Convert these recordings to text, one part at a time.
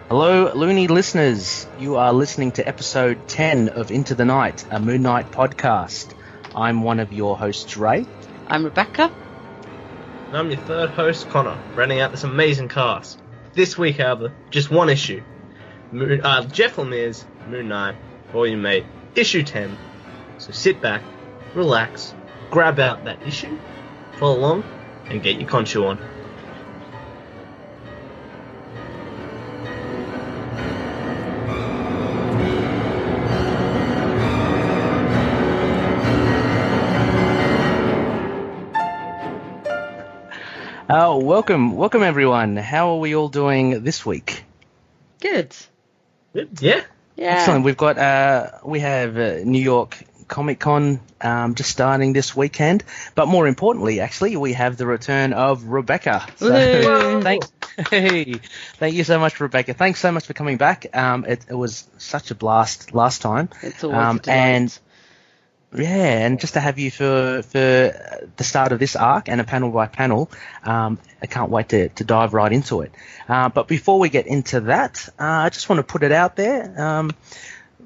Hello, Looney listeners. You are listening to episode 10 of Into the Night, a Moon Knight podcast. I'm one of your hosts, Ray. I'm Rebecca. And I'm your third host, Connor, rounding out this amazing cast. This week, however, just one issue. Jeff Lemire's Moon Knight, Volume 8, Issue 10. So sit back, relax, grab out that issue, follow along, and get your Khonshu on. Welcome everyone. How are we all doing this week? Good. Good, yeah. Excellent. We have New York Comic Con just starting this weekend, but more importantly, actually, we have the return of Rebecca. So, thank you so much, Rebecca. Thanks so much for coming back. It was such a blast last time. It's always a delight. And just to have you for the start of this arc and a panel by panel, I can't wait to dive right into it. But before we get into that, I just want to put it out there.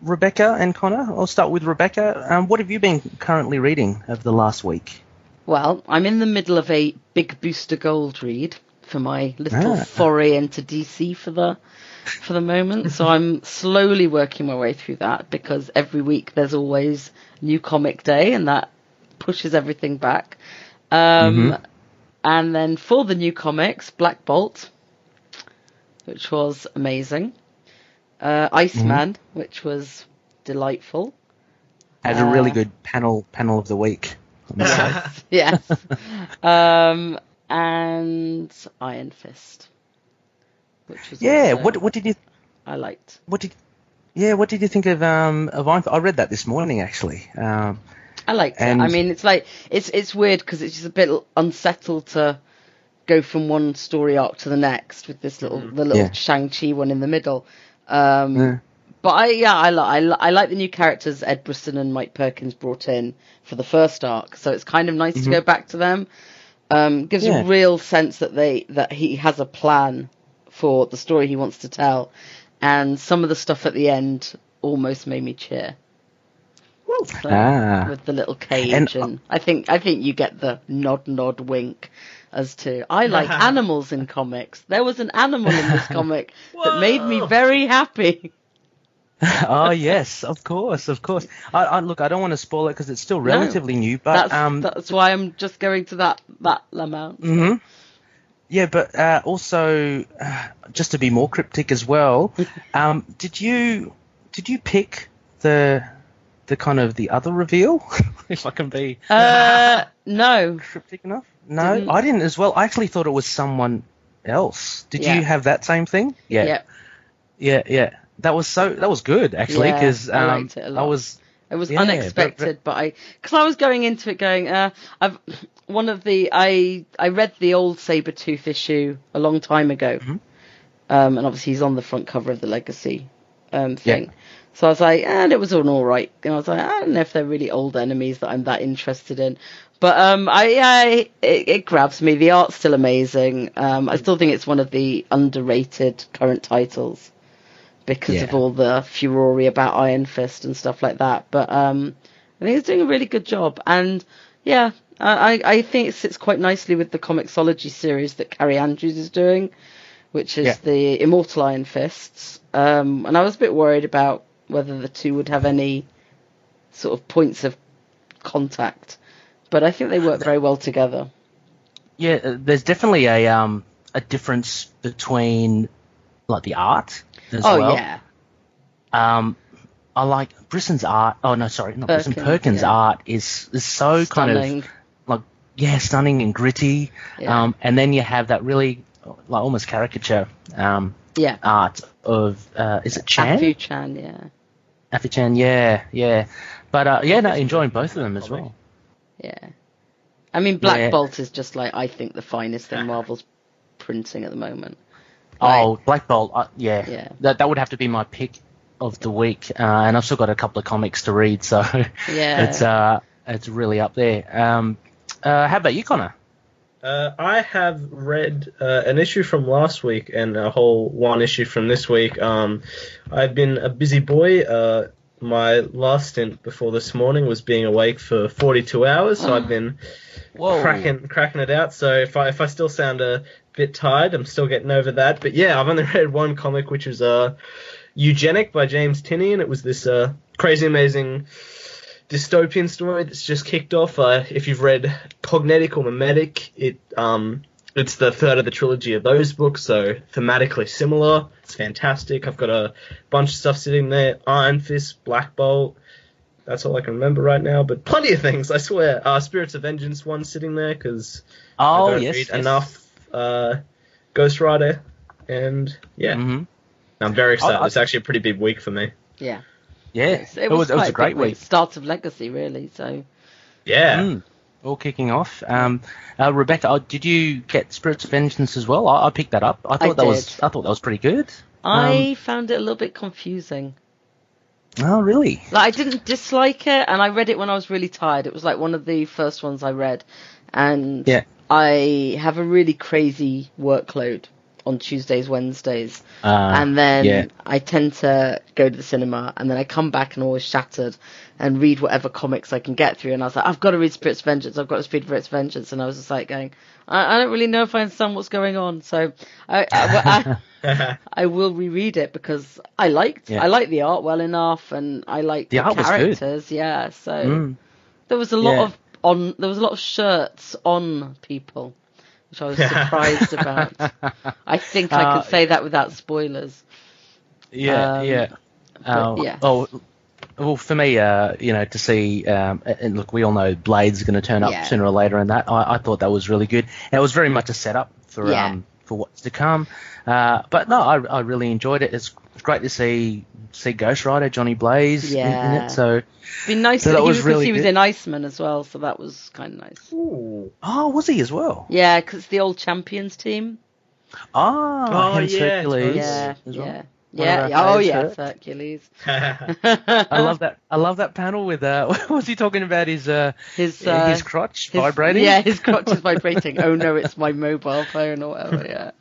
Rebecca and Connor, I'll start with Rebecca. What have you been currently reading over the last week? Well, I'm in the middle of a big Booster Gold read for my little foray into DC for the moment. So I'm slowly working my way through that because every week there's always new comic day and that pushes everything back. And then for the new comics, Black Bolt, which was amazing. Iceman, which was delightful. Had a really good panel of the week. Yes. And Iron Fist, which was what did you? I liked. What did you think of Iron Fist? I read that this morning actually. I liked it. I mean, it's like it's weird because it's just a bit unsettled to go from one story arc to the next with this little Shang-Chi one in the middle. But I like the new characters Ed Brisson and Mike Perkins brought in for the first arc, so it's kind of nice to go back to them. Gives a real sense that he has a plan for the story he wants to tell, and some of the stuff at the end almost made me cheer. With the little cage, and I think you get the nod wink as to I like animals in comics. There was an animal in this comic that made me very happy. Oh yes, of course. I look, I don't want to spoil it because it's still relatively new, but that's why I'm just going to that amount. Mm-hmm. Yeah, but also just to be more cryptic as well, did you pick the kind of the other reveal? If I can be no cryptic enough. No, I didn't as well. I actually thought it was someone else. Did you have that same thing? Yeah. That was good actually because I liked it a lot. It was unexpected, but because I was going into it going, I read the old Sabretooth issue a long time ago, and obviously he's on the front cover of the Legacy thing. Yeah. So I was like, and it was all right. And I was like, I don't know if they're really old enemies that I'm that interested in. But it grabs me. The art's still amazing. I still think it's one of the underrated current titles because of all the furore about Iron Fist and stuff like that. But I think it's doing a really good job. And I think it sits quite nicely with the Comixology series that Carrie Andrews is doing, which is the Immortal Iron Fists. And I was a bit worried about whether the two would have any sort of points of contact, but I think they work very well together. Yeah, there's definitely a difference between like the art as well. Oh yeah. I like Brisson's art. Oh no, sorry, not Brisson. Perkins' art is so stunning. Kind of like stunning and gritty. Yeah. And then you have that really like almost caricature art of is it Chan? Afu Chan, yeah. Afu Chan, yeah. But enjoying both of them as well. Yeah. I mean, Black Bolt is just like I think the finest thing Marvel's printing at the moment. Black Bolt, that would have to be my pick of the week, and I've still got a couple of comics to read, so it's really up there. How about you, Connor? I have read an issue from last week and a whole one issue from this week. I've been a busy boy. My last stint before this morning was being awake for 42 hours, so I've been cracking it out. So if I still sound a bit tired, I'm still getting over that. But yeah, I've only read one comic, which was Eugenic by James Tinney, and it was this crazy amazing dystopian story that's just kicked off. If you've read Cognetic or Mimetic, it's the third of the trilogy of those books, so thematically similar. It's fantastic. I've got a bunch of stuff sitting there. Iron Fist, Black Bolt. That's all I can remember right now, but plenty of things, I swear. Spirits of Vengeance one sitting there, because I don't read enough Ghost Rider, and yeah. Mm-hmm. I'm very excited. It's actually a pretty big week for me. Yeah. Yeah, it was a great week. Start of Legacy, really. So. Yeah. All kicking off. Rebecca, did you get Spirits of Vengeance as well? I picked that up. I thought that was pretty good. I found it a little bit confusing. Oh, really? Like, I didn't dislike it, and I read it when I was really tired. It was like one of the first ones I read, and I have a really crazy workload on Tuesdays, Wednesdays, and then I tend to go to the cinema, and then I come back and always shattered and read whatever comics I can get through, and I was like, I've got to read Spirits of Vengeance, and I was just like going, I don't really know if I understand what's going on, so I will reread it, because I liked the art well enough, and I liked the characters, so there was a lot of shirts on people, which I was surprised about. I think I could say that without spoilers. Well, for me, to see, and look, we all know Blade's going to turn up sooner or later, and that I thought that was really good. And it was very much a setup for what's to come. But no, I really enjoyed it. It's great to see Ghost Rider, Johnny Blaze in it. So it'd be nice that he was in Iceman as well, so that was kind of nice. Ooh. Oh, was he as well? Yeah, because it's the old Champions team. Hercules. Hercules. I love that panel with what was he talking about? His crotch vibrating. Yeah, his crotch is vibrating. Oh no, it's my mobile phone or whatever. Yeah,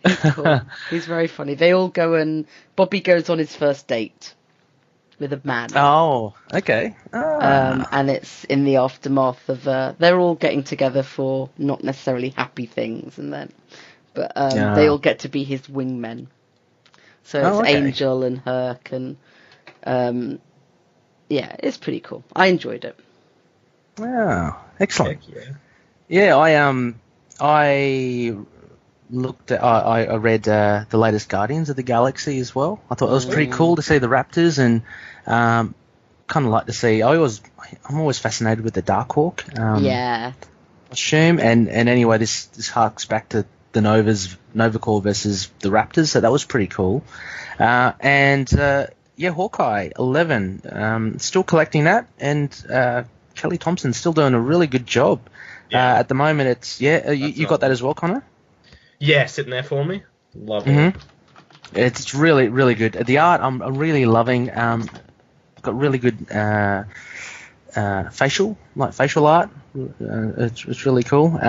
he's cool. He's very funny. They all go, and Bobby goes on his first date with a man. Oh, okay. And it's in the aftermath of they're all getting together for not necessarily happy things, but they all get to be his wingmen. So it's Angel and Herc, and it's pretty cool. I enjoyed it. Oh, excellent. Yeah, I looked at, I read the latest Guardians of the Galaxy as well. I thought it was pretty cool to see the Raptors, and kind of like to see. I'm always fascinated with the Darkhawk. Costume, and anyway, this harks back to the Nova Corps versus the Raptors, so that was pretty cool. Hawkeye 11, still collecting that, and Kelly Thompson's still doing a really good job. At the moment. It's you got that as well, Connor? Yeah, sitting there for me. Love it. It's really, really good. The art I'm really loving. Got really good facial art. It's really cool.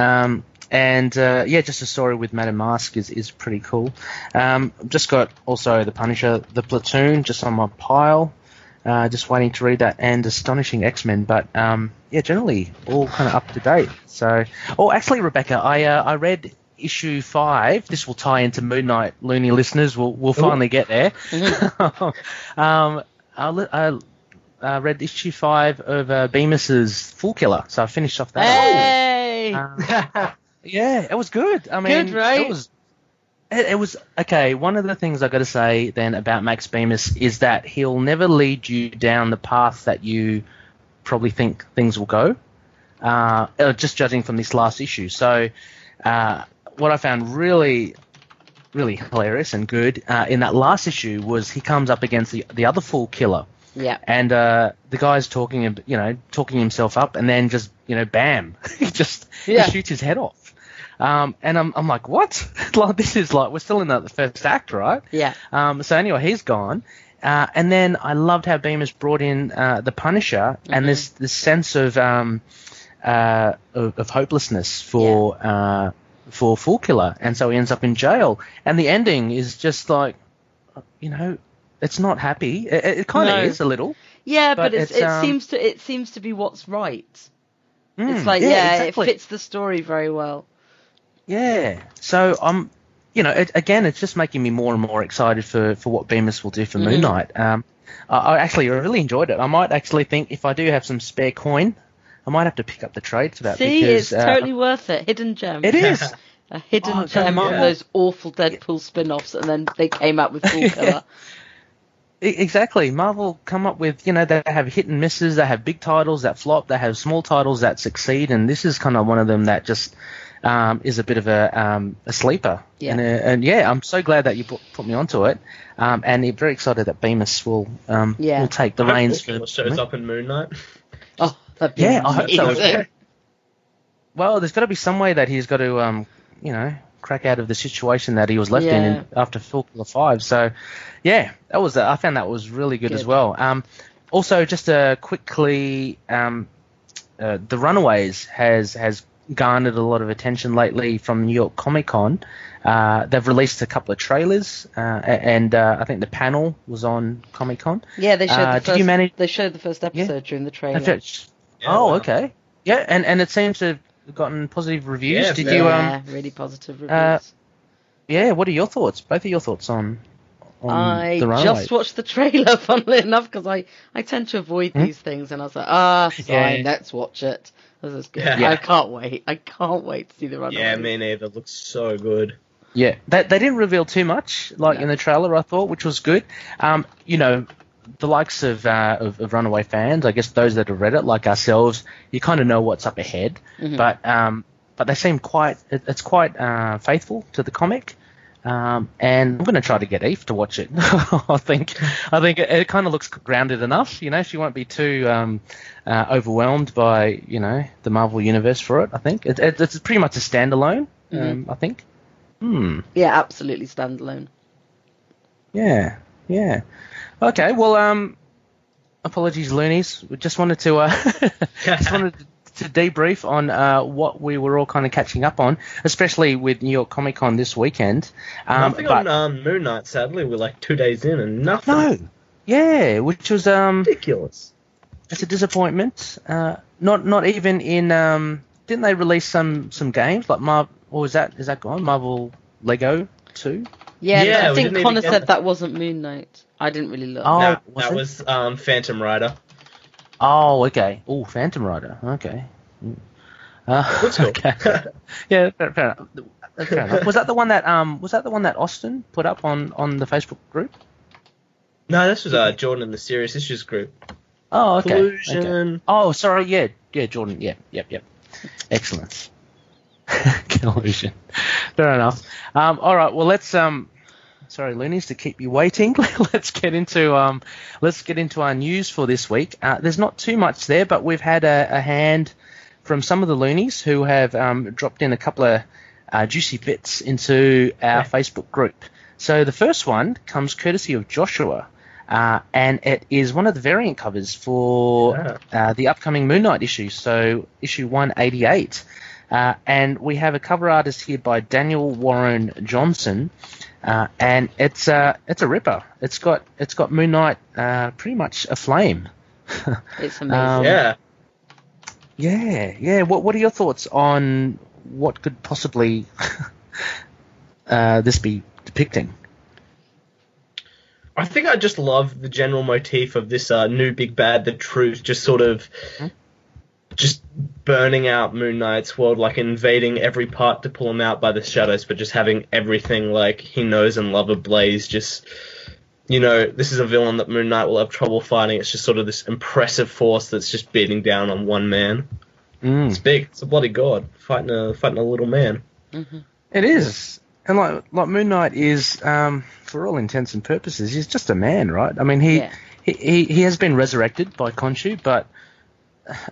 Just a story with Madame Mask is pretty cool. Just got also the Punisher, the Platoon, just on my pile. Just waiting to read that, and Astonishing X-Men. But generally all kind of up to date. So, actually, Rebecca, I read issue 5. This will tie into Moon Knight, loony listeners. We'll finally get there. I read issue 5 of Bemis's Fool Killer, so I finished off that. Hey! It was good. I mean, good, right? It was okay. One of the things I got to say then about Max Bemis is that he'll never lead you down the path that you probably think things will go. Just judging from this last issue. So, what I found really, really hilarious and good in that last issue was he comes up against the other Fool Killer. Yeah. And the guy's talking himself up, and then just bam, he shoots his head off. And I'm like, what? Like, this is like, we're still in the first act, right? Yeah. So anyway, he's gone. And then I loved how Bemis brought in the Punisher, and this sense of of hopelessness for Fool Killer, and so he ends up in jail. And the ending is just like, it's not happy. It kind of is a little. Yeah, but it seems to be what's right. It's like exactly. It fits the story very well. Yeah. So again, it's just making me more and more excited for what Bemis will do for Moon Knight. I actually really enjoyed it. I might actually think if I do have some spare coin, I might have to pick up the trade for that. It's totally worth it. Hidden gem. It is. A hidden gem from those awful Deadpool spin-offs, and then they came out with Fool Killer. Exactly. Marvel come up with, they have hit and misses, they have big titles that flop, they have small titles that succeed, and this is kind of one of them that just is a bit of a sleeper. Yeah. And I'm so glad that you put me onto it. And I'm very excited that Bemis will take the reins. For shows up in Moon Knight. Oh, that'd be I hope so. Well, there's got to be some way that he's got to, crack out of the situation that he was left in after Fool Killer 5. So, I found that was really good as well. Also, just quickly, The Runaways has garnered a lot of attention lately from New York Comic Con. They've released a couple of trailers, and I think the panel was on Comic Con. Yeah, they showed They showed the first episode during the trailer. Okay. Yeah, and it seems to have gotten positive reviews. Really positive reviews. What are your thoughts? Both of your thoughts on I The Runaways? just watched the trailer, funnily enough, because I tend to avoid these things, and I was like, fine, let's watch it. This is good. Yeah. I can't wait. I can't wait to see The Runaways. Yeah, me neither. It looks so good. Yeah, they didn't reveal too much, in the trailer, I thought, which was good. The likes of Runaway fans, I guess those that have read it, like ourselves, you kind of know what's up ahead. Mm-hmm. But they seem quite faithful to the comic. And I'm going to try to get Eve to watch it. I think it kind of looks grounded enough. She won't be too overwhelmed by the Marvel universe for it. I think it's pretty much a standalone. I think. Yeah, absolutely standalone. Yeah. Okay. Well, apologies, loonies. We just wanted to to debrief on what we were all kind of catching up on, especially with New York Comic Con this weekend. Nothing on Moon Knight, sadly. We're like 2 days in and nothing. No. Yeah, which was ridiculous. It's a disappointment. Not even in. Didn't they release some games like Marvel? Or is that gone? Marvel Lego 2? Yeah, I think Connor said that wasn't Moon Knight. I didn't really look. Oh, no, that was Phantom Rider. Oh, okay. Oh, Phantom Rider. Okay. That's cool. Okay. Yeah, fair enough. Was that the one that Austin put up on the Facebook group? No, this was Jordan in the Serious Issues group. Oh, okay. Collusion. Okay. Oh, sorry. Yeah, Jordan. Yep. Excellent. Collusion. Fair enough. All right. Well, let's sorry, loonies, to keep you waiting. Let's get into our news for this week. There's not too much there, but we've had a hand from some of the loonies who have dropped in a couple of juicy bits into our Facebook group. So the first one comes courtesy of Joshua, and it is one of the variant covers for the upcoming Moon Knight issue, so issue 188. And we have a cover artist here by Daniel Warren Johnson. And it's a ripper. It's got Moon Knight pretty much aflame. It's amazing. Yeah. What are your thoughts on what could possibly this be depicting? I think I just love the general motif of this new big bad, the Truth, just sort of just burning out Moon Knight's world, like invading every part to pull him out by the shadows, but just having everything like he knows and love ablaze. Just, this is a villain that Moon Knight will have trouble fighting. It's just sort of this impressive force that's just beating down on one man. It's big. It's a bloody god fighting a little man. Mm-hmm. It is. And like Moon Knight is, for all intents and purposes, he's just a man, right? I mean, he has been resurrected by Khonshu, but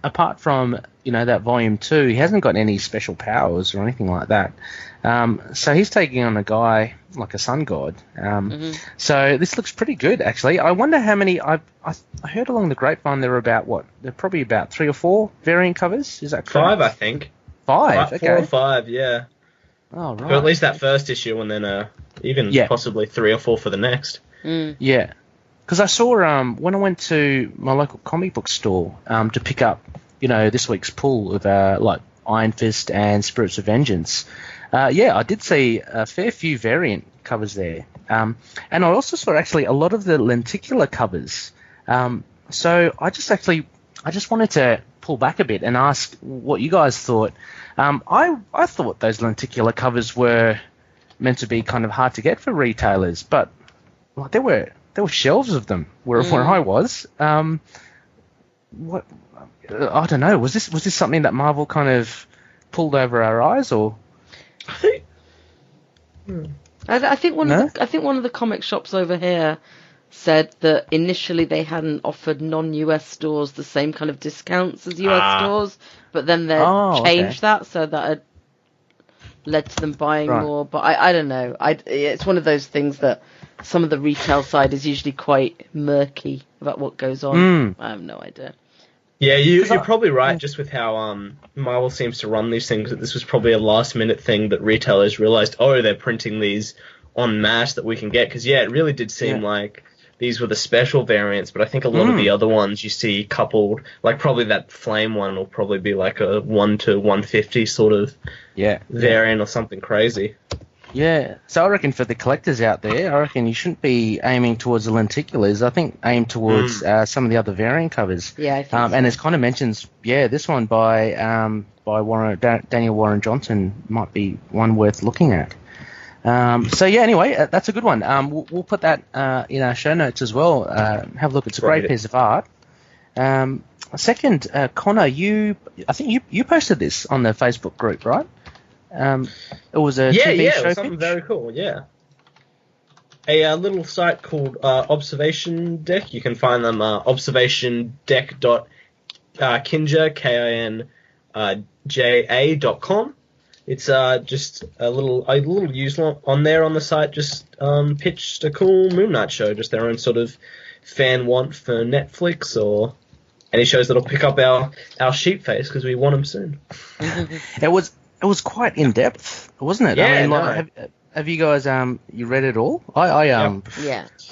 apart from that volume 2, he hasn't got any special powers or anything like that. So he's taking on a guy like a sun god. So this looks pretty good, actually. I wonder how many. I heard along the grapevine there are probably about 3 or 4 variant covers. Is that correct? 5, I think. 5. Okay. 4 or 5, yeah. Oh, right. For at least that first issue, and then even possibly 3 or 4 for the next. Yeah. Because I saw when I went to my local comic book store to pick up, this week's pull of like Iron Fist and Spirits of Vengeance. I did see a fair few variant covers there, and I also saw actually a lot of the lenticular covers. So I just wanted to pull back a bit and ask what you guys thought. I thought those lenticular covers were meant to be kind of hard to get for retailers, but there were shelves of them where I was. What I don't know. Was this something that Marvel kind of pulled over our eyes, or? I think one of the comic shops over here said that initially they hadn't offered non-US stores the same kind of discounts as US stores, but then they changed that, so that had led to them buying more. But I don't know. It's one of those things that some of the retail side is usually quite murky about what goes on. I have no idea. Yeah, you're probably right, just with how Marvel seems to run these things, that this was probably a last-minute thing that retailers realized, they're printing these en masse that we can get, because, it really did seem like these were the special variants, but I think a lot of the other ones you see coupled, like probably that Flame one will probably be like a 1 to 150 sort of variant or something crazy. Yeah, so I reckon for the collectors out there, I reckon you shouldn't be aiming towards the lenticulars. I think aim towards some of the other variant covers. Yeah, I think so. And as Connor mentions, this one by Daniel Warren Johnson might be one worth looking at. Anyway, that's a good one. We'll put that in our show notes as well. Have a look. It's a great piece of art. Second, Connor, I think you posted this on the Facebook group, right? It was a TV show it was something very cool, a little site called Observation Deck. You can find them observationdeck.kinja, kinja.com. It's just a little user on there on the site just pitched a cool Moon Knight show, just their own sort of fan want for Netflix or any shows that'll pick up our sheep face, because we want them soon. It was quite in depth, wasn't it? Yeah. Have you guys you read it all? I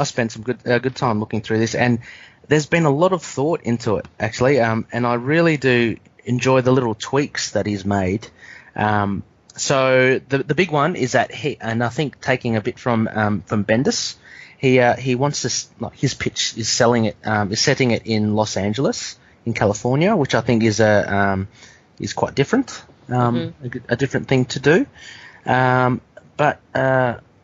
spent some good time looking through this, and there's been a lot of thought into it actually, and I really do enjoy the little tweaks that he's made. So the big one is that and I think taking a bit from Bendis, he wants to, his pitch is setting it in Los Angeles in California, which I think is quite different. A different thing to do, but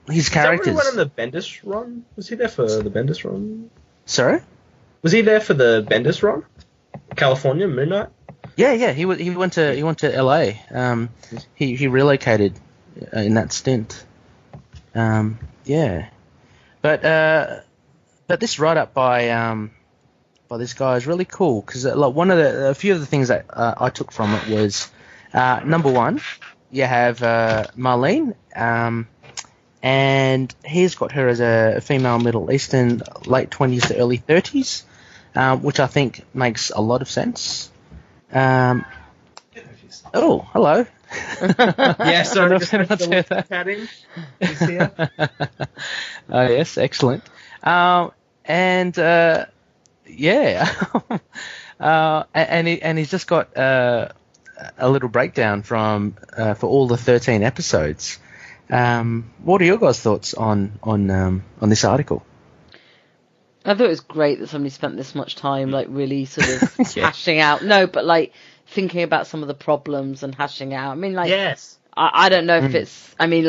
his characters. Was that when the Bendis run? Was he there for the Bendis run? Sorry, was he there for the Bendis run? California Moon Knight. Yeah. He went to LA. He relocated in that stint. But this write up by this guy is really cool, because a few of the things that I took from it was. Number one, you have Marlene, and he's got her as a female Middle Eastern, late 20s to early 30s, which I think makes a lot of sense. Oh, hello. Yeah, sorry, just chatting. He's here. Oh, yes, excellent. And he's just got... a little breakdown for all the 13 episodes. What are your guys' thoughts on this article? I thought it was great that somebody spent this much time, really sort of hashing out. No, but thinking about some of the problems and hashing out. I mean, yes. I don't know if it's. I mean,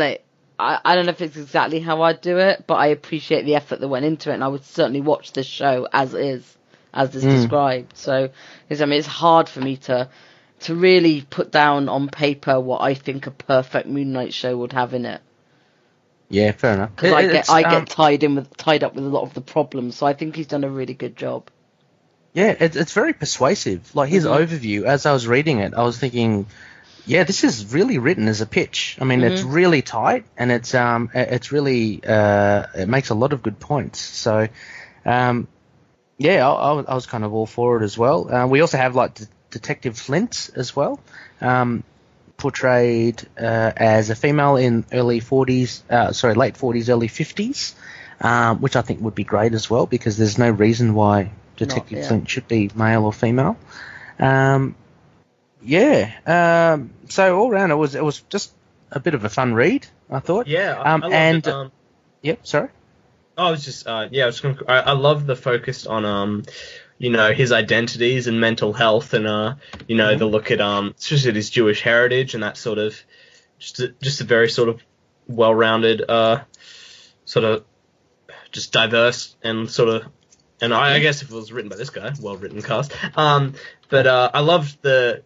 I don't know if it's exactly how I'd do it, but I appreciate the effort that went into it, and I would certainly watch this show as is described. So, it's hard for me to really put down on paper what I think a perfect Moon Knight show would have in it. Yeah, fair enough. Because I get tied up with a lot of the problems, so I think he's done a really good job. Yeah, it's very persuasive. Like his overview, as I was reading it, I was thinking, yeah, this is really written as a pitch. I mean, it's really tight, and it's really it makes a lot of good points. So, yeah, I was kind of all for it as well. We also have like Detective Flint as well, portrayed as a female in late 40s, early 50s, which I think would be great as well, because there's no reason why Detective Flint should be male or female. So all round it was just a bit of a fun read, I thought. Yeah, I loved it. Yep, sorry. I was just I love the focus on his identities and mental health, and the look at especially at his Jewish heritage, and that sort of just a very sort of well-rounded sort of just diverse and sort of, and I guess if it was written by this guy, well-written cast. But I loved the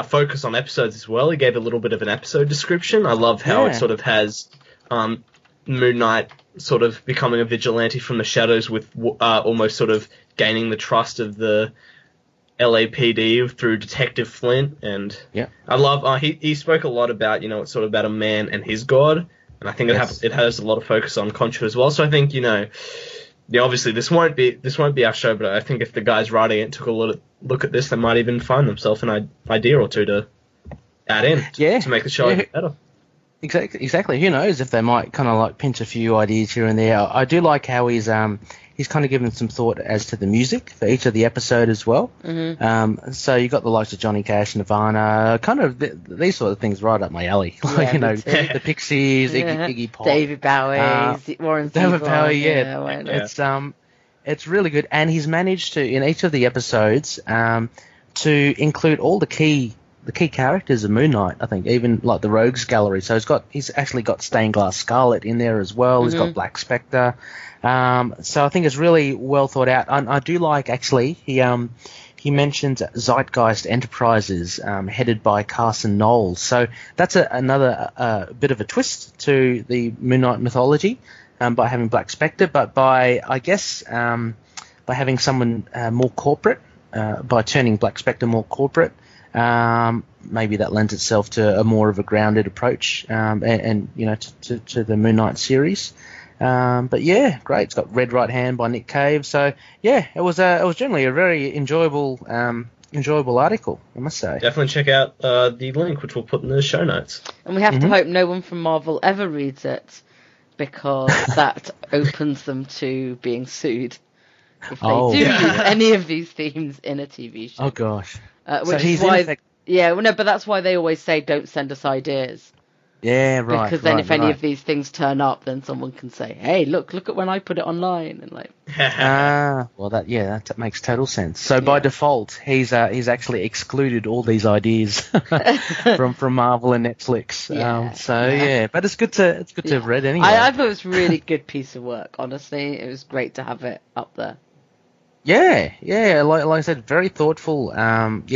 focus on episodes as well. He gave a little bit of an episode description. I love how it sort of has Moon Knight sort of becoming a vigilante from the shadows, with almost sort of gaining the trust of the LAPD through Detective Flint. And I love he spoke a lot about, it's sort of about a man and his god, and I think it has a lot of focus on Khonshu as well. So I think obviously this won't be our show, but I think if the guys writing it took a look at this, they might even find themselves an idea or two to add in to make the show a bit better. Exactly. Who knows if they might kind of like pinch a few ideas here and there. I do like how he's kind of given some thought as to the music for each of the episode as well. So you got the likes of Johnny Cash, Nirvana, kind of these sort of things right up my alley. Like the Pixies, Iggy Pop, David Bowie, Warren Zevon. David Bowie. It's really good, and he's managed to, in each of the episodes, to include all the key characters of Moon Knight. I think even like the Rogues Gallery. So he's actually got Stained Glass Scarlet in there as well. He's got Black Spectre. So I think it's really well thought out. I do like, actually, he mentions Zeitgeist Enterprises, headed by Carson Knowles. So that's another bit of a twist to the Moon Knight mythology, by having Black Spectre, but by having someone more corporate, by turning Black Spectre more corporate. Maybe that lends itself to a more of a grounded approach, and to the Moon Knight series. But yeah, great. It's got Red Right Hand by Nick Cave. So yeah, it was generally a very enjoyable article, I must say. Definitely check out the link, which we'll put in the show notes. And we have to hope no one from Marvel ever reads it, because that opens them to being sued if they do use any of these themes in a TV show. Oh gosh. Which is why, but that's why they always say don't send us ideas. Yeah, right. Because then if any of these things turn up, then someone can say, "Hey, look at when I put it online," and like. Well, that makes total sense. So by default, he's actually excluded all these ideas from Marvel and Netflix. But it's good to have read anyway. I thought it was a really good piece of work. Honestly, it was great to have it up there. Yeah, like I said, very thoughtful. And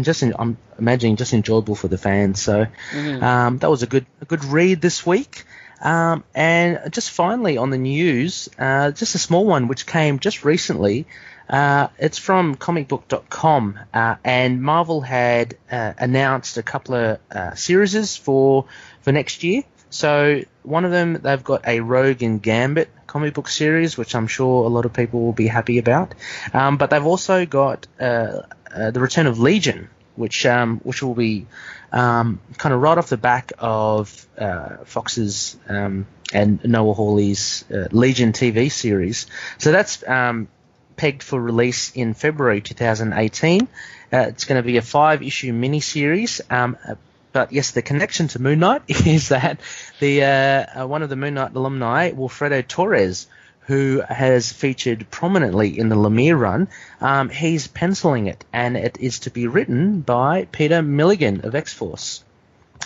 just I'm imagining just enjoyable for the fans. So that was a good read this week. And just finally on the news, just a small one which came just recently. It's from comicbook.com, and Marvel had announced a couple of series for next year. So one of them, they've got a Rogue and Gambit comic book series, which I'm sure a lot of people will be happy about. But they've also got the Return of Legion, which will be kind of right off the back of Fox's and Noah Hawley's Legion TV series. So that's pegged for release in February 2018. It's going to be a 5-issue miniseries. But yes, the connection to Moon Knight is that the one of the Moon Knight alumni, Wilfredo Torres, who has featured prominently in the Lemire run, he's penciling it, and it is to be written by Peter Milligan of X-Force.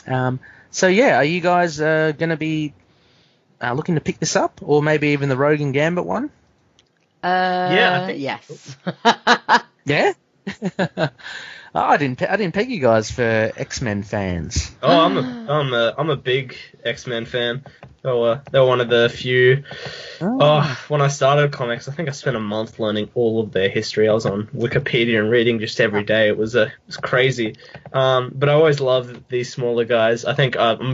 So yeah, are you guys going to be looking to pick this up, or maybe even the Rogue and Gambit one? I think yes. Yeah. I didn't peg you guys for X-Men fans. Oh, I'm a big X-Men fan. They were one of the few. When I started comics, I think I spent a month learning all of their history. I was on Wikipedia and reading just every day. It was crazy. But I always loved these smaller guys. I think I'm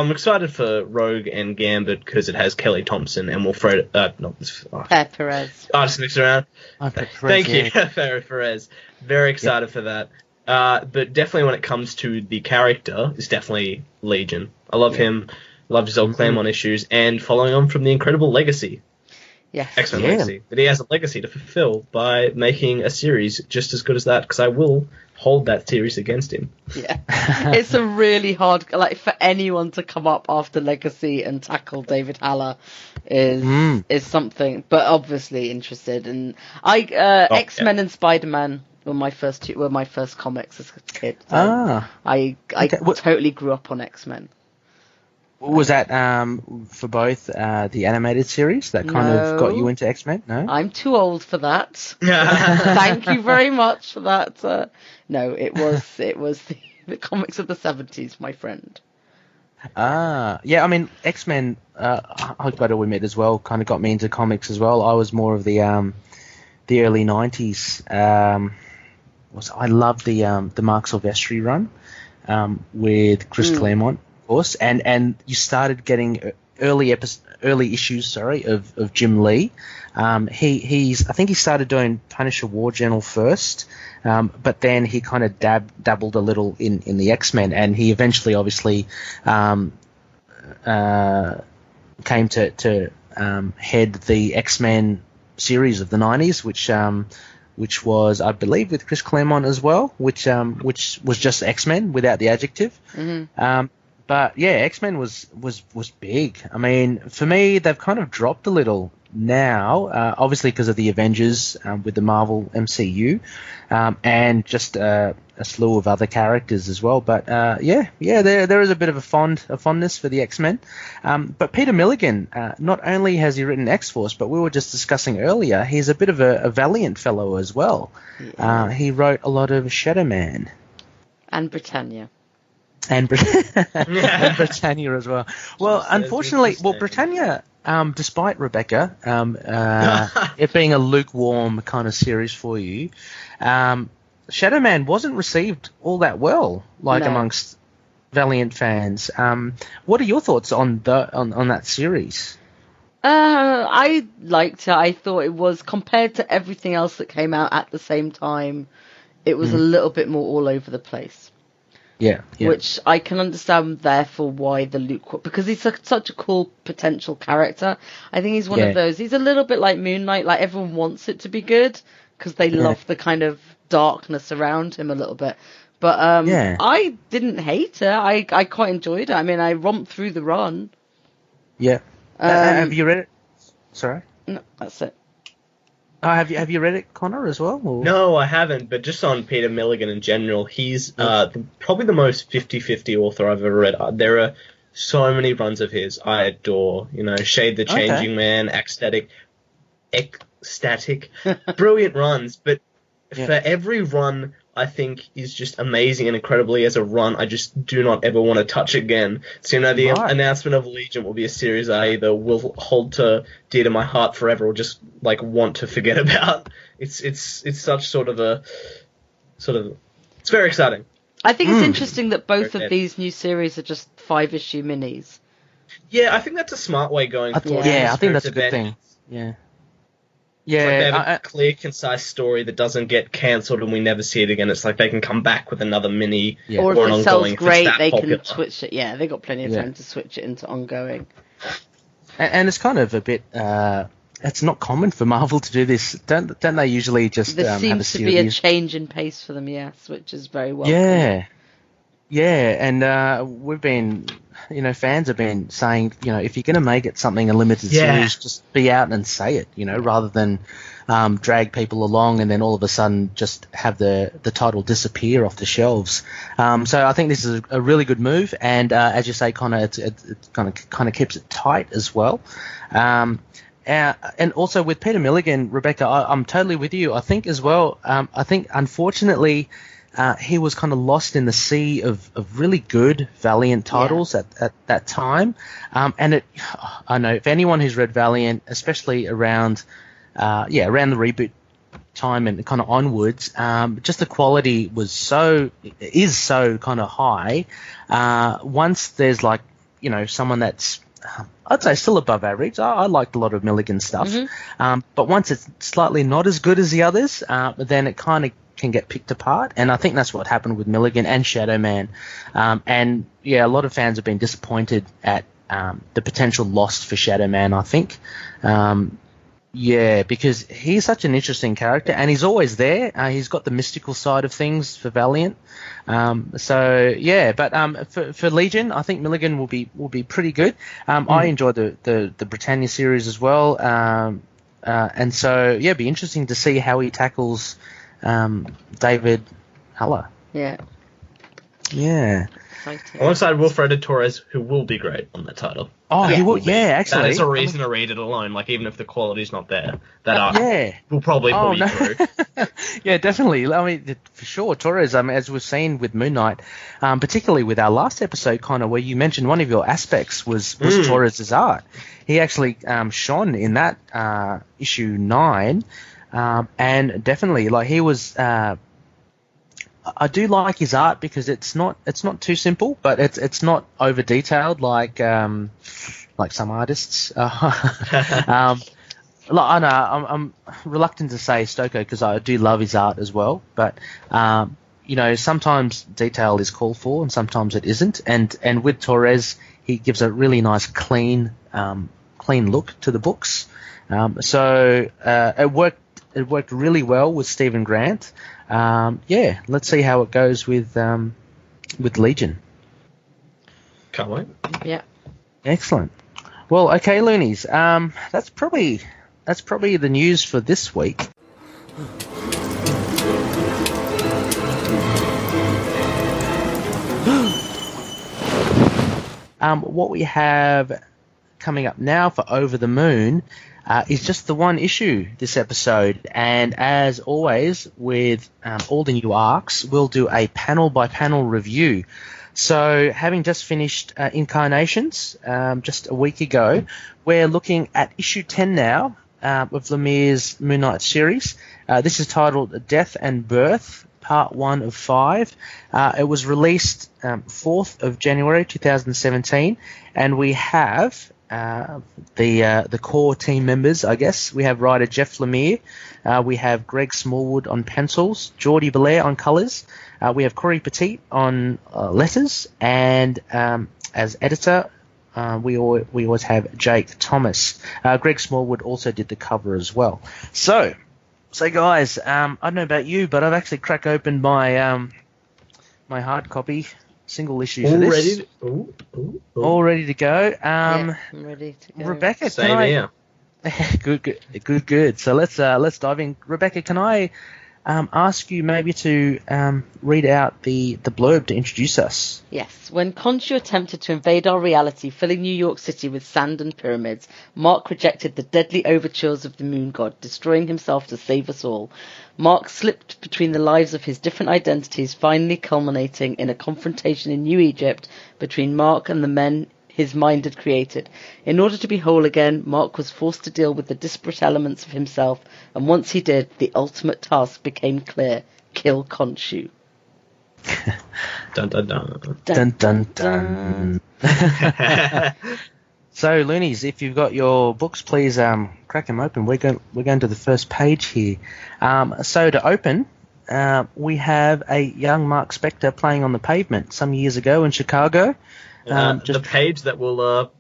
excited for Rogue and Gambit because it has Kelly Thompson and Wilfred. Perez. I just mixed around. Thank you, Perez. Very excited for that. But definitely when it comes to the character, it's definitely Legion. I love him. Love his old Claremont issues, and following on from the incredible legacy. Yes. X-Men legacy. That he has a legacy to fulfill by making a series just as good as that, because I will hold that series against him. Yeah. It's a really hard, like, for anyone to come up after Legacy and tackle David Haller is something, but obviously interested. And X-Men and Spider-Man were my first comics as a kid. So I totally grew up on X-Men. Was that for both the animated series that kind of got you into X-Men? No? I'm too old for that. Thank you very much for that. No, it was the comics of the 70s, my friend. Yeah, I mean, X-Men, I've got to admit as well, kind of got me into comics as well. I was more of the early 90s. I loved the Mark Silvestri run with Chris Claremont. Course, and you started getting early issues, of Jim Lee. I think he started doing Punisher War Journal first, but then he kind of dabbled a little in the X-Men, and he eventually obviously came to head the X-Men series of the 90s, which was, I believe, with Chris Claremont as well, which was just X-Men without the adjective. But yeah, X-Men was big. I mean, for me, they've kind of dropped a little now, obviously because of the Avengers with the Marvel MCU, and just a slew of other characters as well. But there is a bit of a fondness for the X-Men. But Peter Milligan, not only has he written X-Force, but we were just discussing earlier, he's a bit of a valiant fellow as well. Yeah. He wrote a lot of Shadow Man. And Britannia. And Britannia as well. Well, unfortunately, Britannia, despite Rebecca, it being a lukewarm kind of series for you, Shadow Man wasn't received all that well, amongst Valiant fans. What are your thoughts on that series? I liked it. I thought it was, compared to everything else that came out at the same time, it was a little bit more all over the place. Yeah. Which I can understand, therefore, why the Luke... Because he's such a cool potential character. I think he's one of those... He's a little bit like Moon Knight. Like, everyone wants it to be good because they love the kind of darkness around him a little bit. But I didn't hate it. I quite enjoyed it. I mean, I romped through the run. Yeah. Have you read it? Sorry? No, that's it. Have you read it, Connor, as well? Or? No, I haven't, but just on Peter Milligan in general, he's probably the most 50-50 author I've ever read. There are so many runs of his I adore. Shade the Changing Man, Ecstatic, brilliant runs, but for every run I think is just amazing and incredibly as a run, I just do not ever want to touch again. So, the announcement of Legion will be a series I either will hold dear to my heart forever or just, want to forget about. It's such sort of it's very exciting. I think it's interesting that both of these new series are just 5-issue minis. Yeah, I think that's a smart way going forward. Yeah, I think that's a good thing. Yeah. Yeah, they have a clear, concise story that doesn't get cancelled and we never see it again. It's like they can come back with another mini or an if it sells ongoing. Great, they can switch it. Yeah, they got plenty of time to switch it into ongoing. And it's kind of a bit. It's not common for Marvel to do this. Don't they usually just? There seems to be a change in pace for them, yes, which is very welcome. Yeah, and we've been. Fans have been saying, if you're going to make it something a limited series, just be out and say it, rather than drag people along and then all of a sudden just have the title disappear off the shelves. So I think this is a really good move, and as you say, Connor, it kind of keeps it tight as well. And also with Peter Milligan, Rebecca, I'm totally with you. I think as well. I think unfortunately. he was kind of lost in the sea of really good Valiant titles at that time. And I know if anyone who's read Valiant, especially around the reboot time and kind of onwards, just the quality is so kind of high. Once there's like, someone that's, I'd say still above average. I liked a lot of Milligan's stuff. But once it's slightly not as good as the others, then it kind of can get picked apart. And I think that's what happened with Milligan and Shadow Man. And yeah, a lot of fans have been disappointed at the potential lost for Shadow Man, I think. Yeah, because he's such an interesting character, and he's always there. He's got the mystical side of things for Valiant. So yeah, but for Legion, I think Milligan will be pretty good. I enjoy the Britannia series as well, and so yeah, it'd be interesting to see how he tackles David Haller. Yeah. Yeah. Alongside Wilfredo Torres, who will be great on that title. Oh, he will. Yeah, actually. That is a reason to read it alone. Like, even if the quality's not there, that arc will probably pull you through. Yeah, definitely. I mean, for sure, Torres. As we've seen with Moon Knight, particularly with our last episode, Connor, where you mentioned one of your aspects was Torres's art. He actually shone in that issue 9, and definitely, like, he was. I do like his art because it's not too simple, but it's not over detailed like some artists. I know I'm reluctant to say Stoker because I do love his art as well, but sometimes detail is called for and sometimes it isn't. And with Torres, he gives a really nice clean look to the books. So it worked really well with Stephen Grant. Yeah, let's see how it goes with Legion. Can't wait. Yeah. Excellent. Well, okay, loonies. That's probably the news for this week. What we have coming up now for Over the Moon is just the one issue this episode, and as always with all the new arcs, we'll do a panel-by-panel review. So having just finished Incarnations just a week ago, we're looking at issue 10 now of Lemire's Moon Knight series. This is titled Death and Birth, Part 1 of 5. It was released 4th of January 2017, and we have the core team members, I guess. We have writer Jeff Lemire, we have Greg Smallwood on pencils, Geordie Belair on colours, we have Corey Petit on letters, and as editor we always have Jake Thomas. Greg Smallwood also did the cover as well. So guys, I don't know about you, but I've actually cracked open my my hard copy single issue for this. All ready to go. Yeah, I'm ready to go. Rebecca, Same here. Good. So let's dive in. Rebecca, can I ask you maybe to read out the blurb to introduce us? Yes. When Khonshu attempted to invade our reality, filling New York City with sand and pyramids, Mark rejected the deadly overtures of the moon god, destroying himself to save us all. Mark slipped between the lives of his different identities, finally culminating in a confrontation in New Egypt between Mark and the men his mind had created. In order to be whole again, Mark was forced to deal with the disparate elements of himself, and once he did, the ultimate task became clear: kill Khonshu. Dun dun dun. Dun dun dun. So, loonies, if you've got your books, please crack them open. We're going to the first page here. So to open, we have a young Mark Spector playing on the pavement some years ago in Chicago. The page that will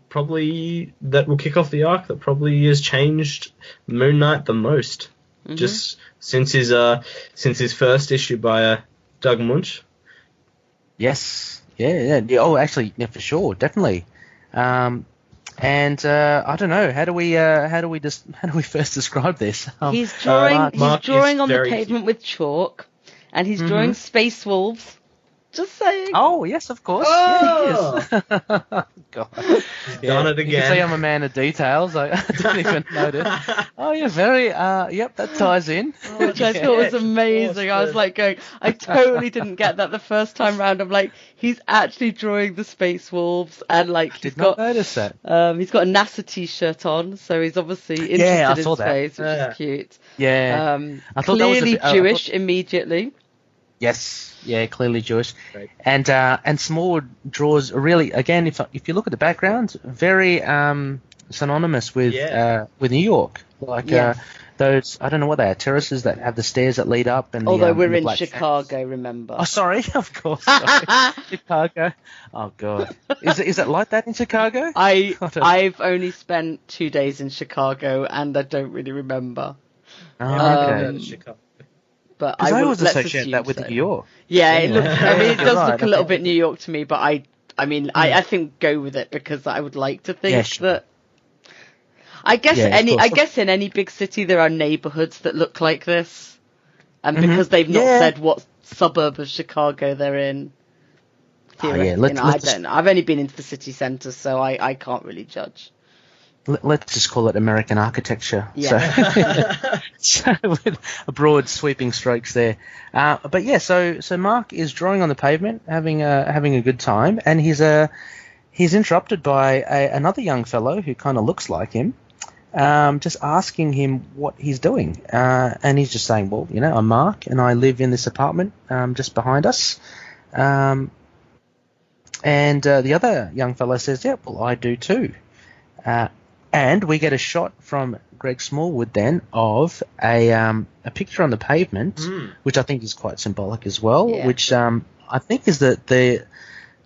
kick off the arc that probably has changed Moon Knight the most, just since his first issue by Doug Munch. Yes, yeah. Oh, actually, yeah, for sure, definitely. And I don't know, how do we first describe this? He's drawing. Mark he's drawing is on the very pavement with chalk, and he's drawing space wolves Just saying. Oh, yes, of course. Oh! Yeah, he is. God. Done it You again. can see I'm a man of details. I didn't even notice. Oh, yeah, very. Yep, that ties in. Which I thought was amazing. I was like going, I totally didn't get that the first time round. I'm like, he's actually drawing the Space Wolves, and like Did not notice that. he's got a NASA t-shirt on, so he's obviously interested Yeah, I in saw that. space, which is cute. Yeah. I thought that was a Clearly bit- Jewish immediately. Yes, yeah, clearly Jewish. Right. And Smallwood draws really, again, if you look at the background, very synonymous with New York. Like Yes. those, I don't know what they are, terraces that have the stairs that lead up. And Although the, we're the in black Chicago, fence. remember? Oh, sorry, of course. Sorry. Chicago. Oh God, is it like that in Chicago? I've only spent 2 days in Chicago, and I don't really remember. Okay. Chicago. But Because I always let's associate assume that with so. New York. Yeah, Anyway. it You're does right, look a little bit New York to me, but I think go with it because I would like to think Yeah, sure. that. I guess Yeah, of course. I guess in any big city there are neighborhoods that look like this, and Mhm. because they've not Yeah. said what suburb of Chicago they're in. Oh, yeah, let's I just- don't know. I've only been into the city centre, so I can't really judge. Let's just call it American architecture. Yeah. So with broad sweeping strokes there. But yeah, so Mark is drawing on the pavement, having a good time, and he's interrupted by another young fellow who kind of looks like him, just asking him what he's doing, and he's just saying, well, I'm Mark, and I live in this apartment just behind us. And the other young fellow says, yeah, well, I do too. And we get a shot from Greg Smallwood then of a picture on the pavement, which I think is quite symbolic as well, Yeah. which I think is the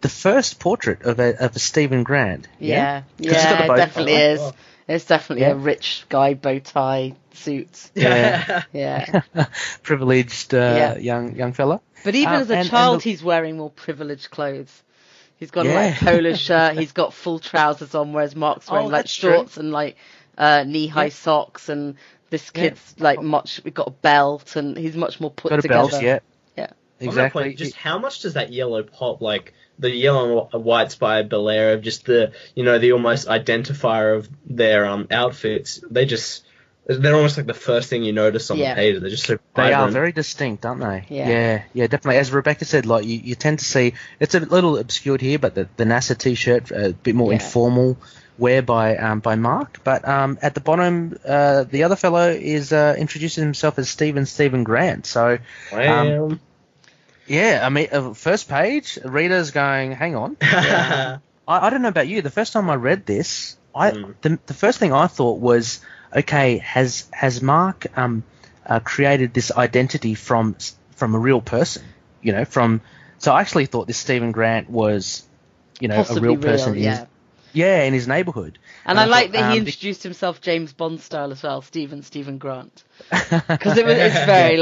first portrait of a Stephen Grant. Yeah, he's got a it bow definitely tie. is. It's definitely a rich guy bow tie suit. Yeah. Yeah. Privileged young fella. But even as a and child, the- he's wearing more privileged clothes. He's got Yeah. like polo shirt. He's got full trousers on, whereas Mark's wearing like that's true. shorts and like knee-high socks. And this kid's like got a belt, and he's much more put Got a together. belt, yeah. Yeah. On that Exactly. point, just how much does that yellow pop? Like the yellow and whites by Belair of just the almost identifier of their outfits. They're almost like the first thing you notice on the page. They're just so They are vibrant. very distinct, aren't they? Yeah. Yeah, definitely. As Rebecca said, like you tend to see it's a little obscured here, but the NASA T-shirt a bit more informal wear by Mark. But at the bottom, the other fellow is introducing himself as Stephen Grant. So, Wow. yeah, I mean, first page, readers going, hang on. I don't know about you. The first time I read this, the first thing I thought was, okay, has Mark created this identity from a real person? So I actually thought this Stephen Grant was, Possibly a real person in his neighborhood. And I like thought, that he introduced himself James Bond style as well, Stephen Grant, because it's very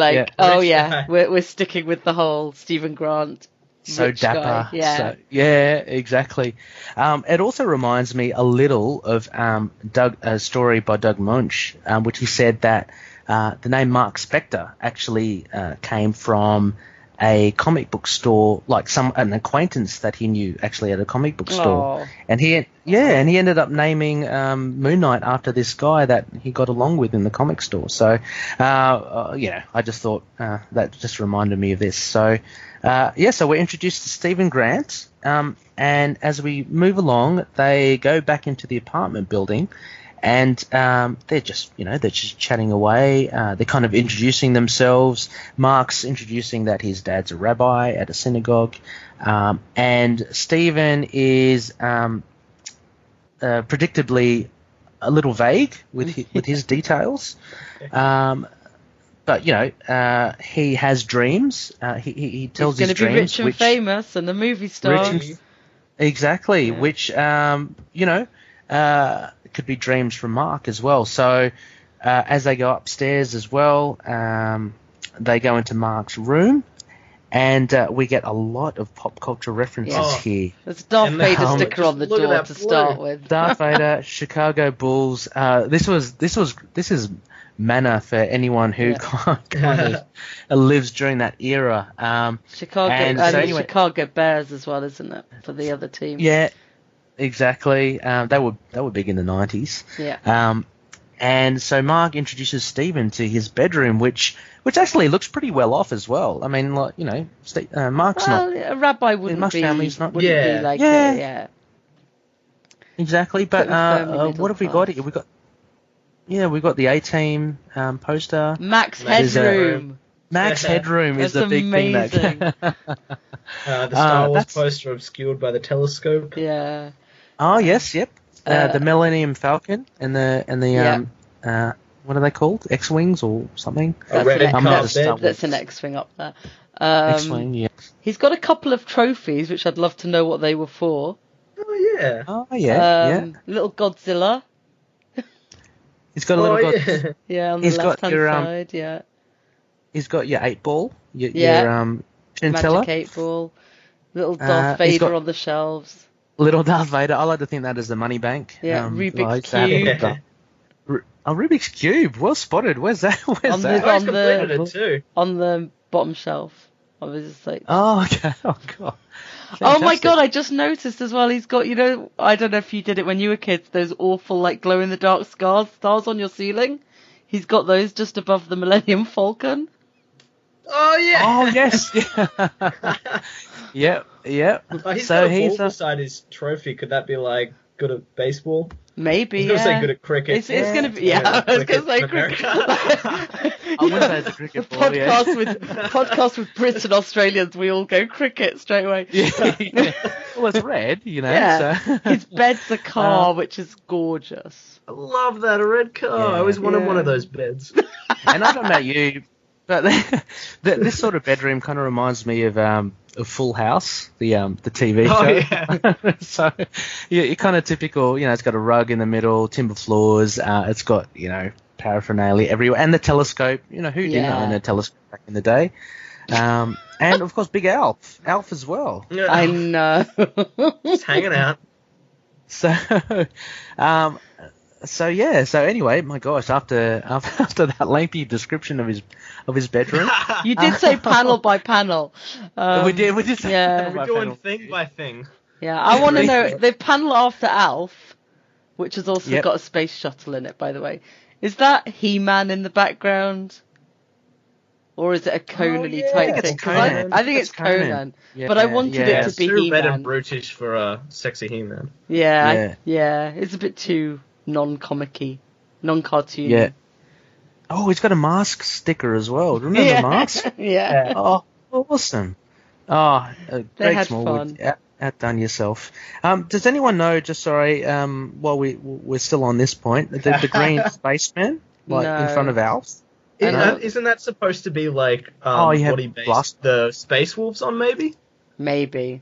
we're sticking with the whole Stephen Grant. So rich dapper. guy. Yeah, exactly. It also reminds me a little of a story by Doug Munch, which he said that the name Mark Spector actually came from a comic book store, like an acquaintance that he knew actually at a comic book store. Oh. And he ended up naming Moon Knight after this guy that he got along with in the comic store. So, I just thought that just reminded me of this. So, so we're introduced to Stephen Grant, and as we move along, they go back into the apartment building, and they're just chatting away. They're kind of introducing themselves. Mark's introducing that his dad's a rabbi at a synagogue, and Stephen is predictably a little vague with his details. But he has dreams. He tells He's his going to be dreams, rich and famous and a movie star. Exactly, which could be dreams from Mark as well. So as they go upstairs as well, they go into Mark's room, and we get a lot of pop culture references here. There's a Darth Vader helmet. sticker on the Just look at door that to start blue. with. Darth Vader, Chicago Bulls. This is manner for anyone who kind of lives during that era. Chicago and and so the anyway, Chicago Bears as well, isn't it, for the other team? yeah, exactly. They were big in the 90s. Yeah. And so Mark introduces Stephen to his bedroom, which actually looks pretty well off as well. I mean, like, you know, Mark's not. A rabbi wouldn't Mark's be. family's not. Wouldn't be like Exactly. But what have we got here? We got the A-Team poster. Max Headroom. Max Headroom is the big amazing. thing. The Star Wars poster obscured by the telescope. Yeah. Oh yes, yep. The Millennium Falcon and the what are they called? X-wings or something? That's an X-wing up there. X-wing, yeah. He's got a couple of trophies, which I'd love to know what they were for. Oh yeah. Little Godzilla. He's got a little Godzilla. Yeah, on the left-hand side, yeah. He's got your 8-ball, your chinchilla. Magic 8-ball. Little Darth Vader on the shelves. Little Darth Vader. I like to think that is the money bank. Yeah, Rubik's Cube. Rubik's Cube. Well spotted. Where's that? On the bottom shelf of his estate. Oh, okay. Oh, God. Fantastic. Oh, my God. I just noticed as well, he's got, you know, I don't know if you did it when you were kids, those awful, like, glow-in-the-dark stars on your ceiling. He's got those just above the Millennium Falcon. Oh, yeah. Oh, yes. Yeah. Yep. Oh, he's got a ball beside his trophy. Could that be, like, good at baseball? Maybe, I was going to say good at cricket. It's going to be, I was going to say cricket. I wouldn't say it's a cricket ball, podcast with Brits and Australians, we all go cricket straight away. Yeah. Well, it's red, you know. Yeah. So. His bed's a car, which is gorgeous. I love that, a red car. I always wanted one of those beds. And I don't know about you, but this sort of bedroom kind of reminds me of Full House, the TV show. Yeah. So you're kind of typical, you know, it's got a rug in the middle, timber floors, it's got, you know, paraphernalia everywhere, and the telescope. You know, who didn't own a telescope back in the day? And of course, Big Alf as well. Yeah. I know. Just hanging out. So, So anyway, my gosh, after that lengthy description of his bedroom, you did say panel by panel. We did say panel by we're doing panel. thing by thing. Yeah, I want to know the panel after Alf, which has also got a space shuttle in it, by the way. Is that He-Man in the background? Or is it a Conan-y type thing? I think it's Conan. Yeah, but I wanted it to be He-Man. He-Man. Red and brutish for a sexy He-Man. Yeah. It's a bit too non-comic-y, non-cartoony. Yeah. Oh, he's got a mask sticker as well. Remember the mask? Yeah. Oh, awesome. Oh, They Greg had Smallwood, fun. outdone yourself. Does anyone know, just sorry, while we're still on this point, the green spaceman, in front of Alf? Isn't that supposed to be like what he based the Space Wolves on, maybe? Maybe.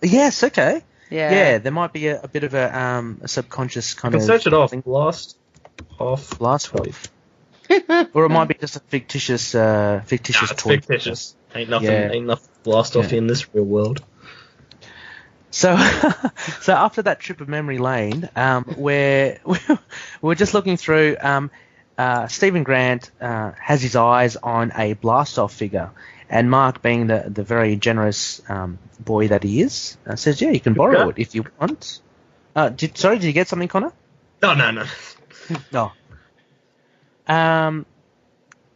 Yes, okay. Yeah, there might be a bit of a subconscious kind of... You can search it off. Blast Wolf. Or it might be just a fictitious toy. Fictitious. Ain't nothing blast off in this real world. So after that trip of memory lane, we're just looking through. Stephen Grant has his eyes on a blast-off figure, and Mark, being the very generous boy that he is, says, "Yeah, you can borrow it if you want." Did you get something, Connor? Oh, no. No. And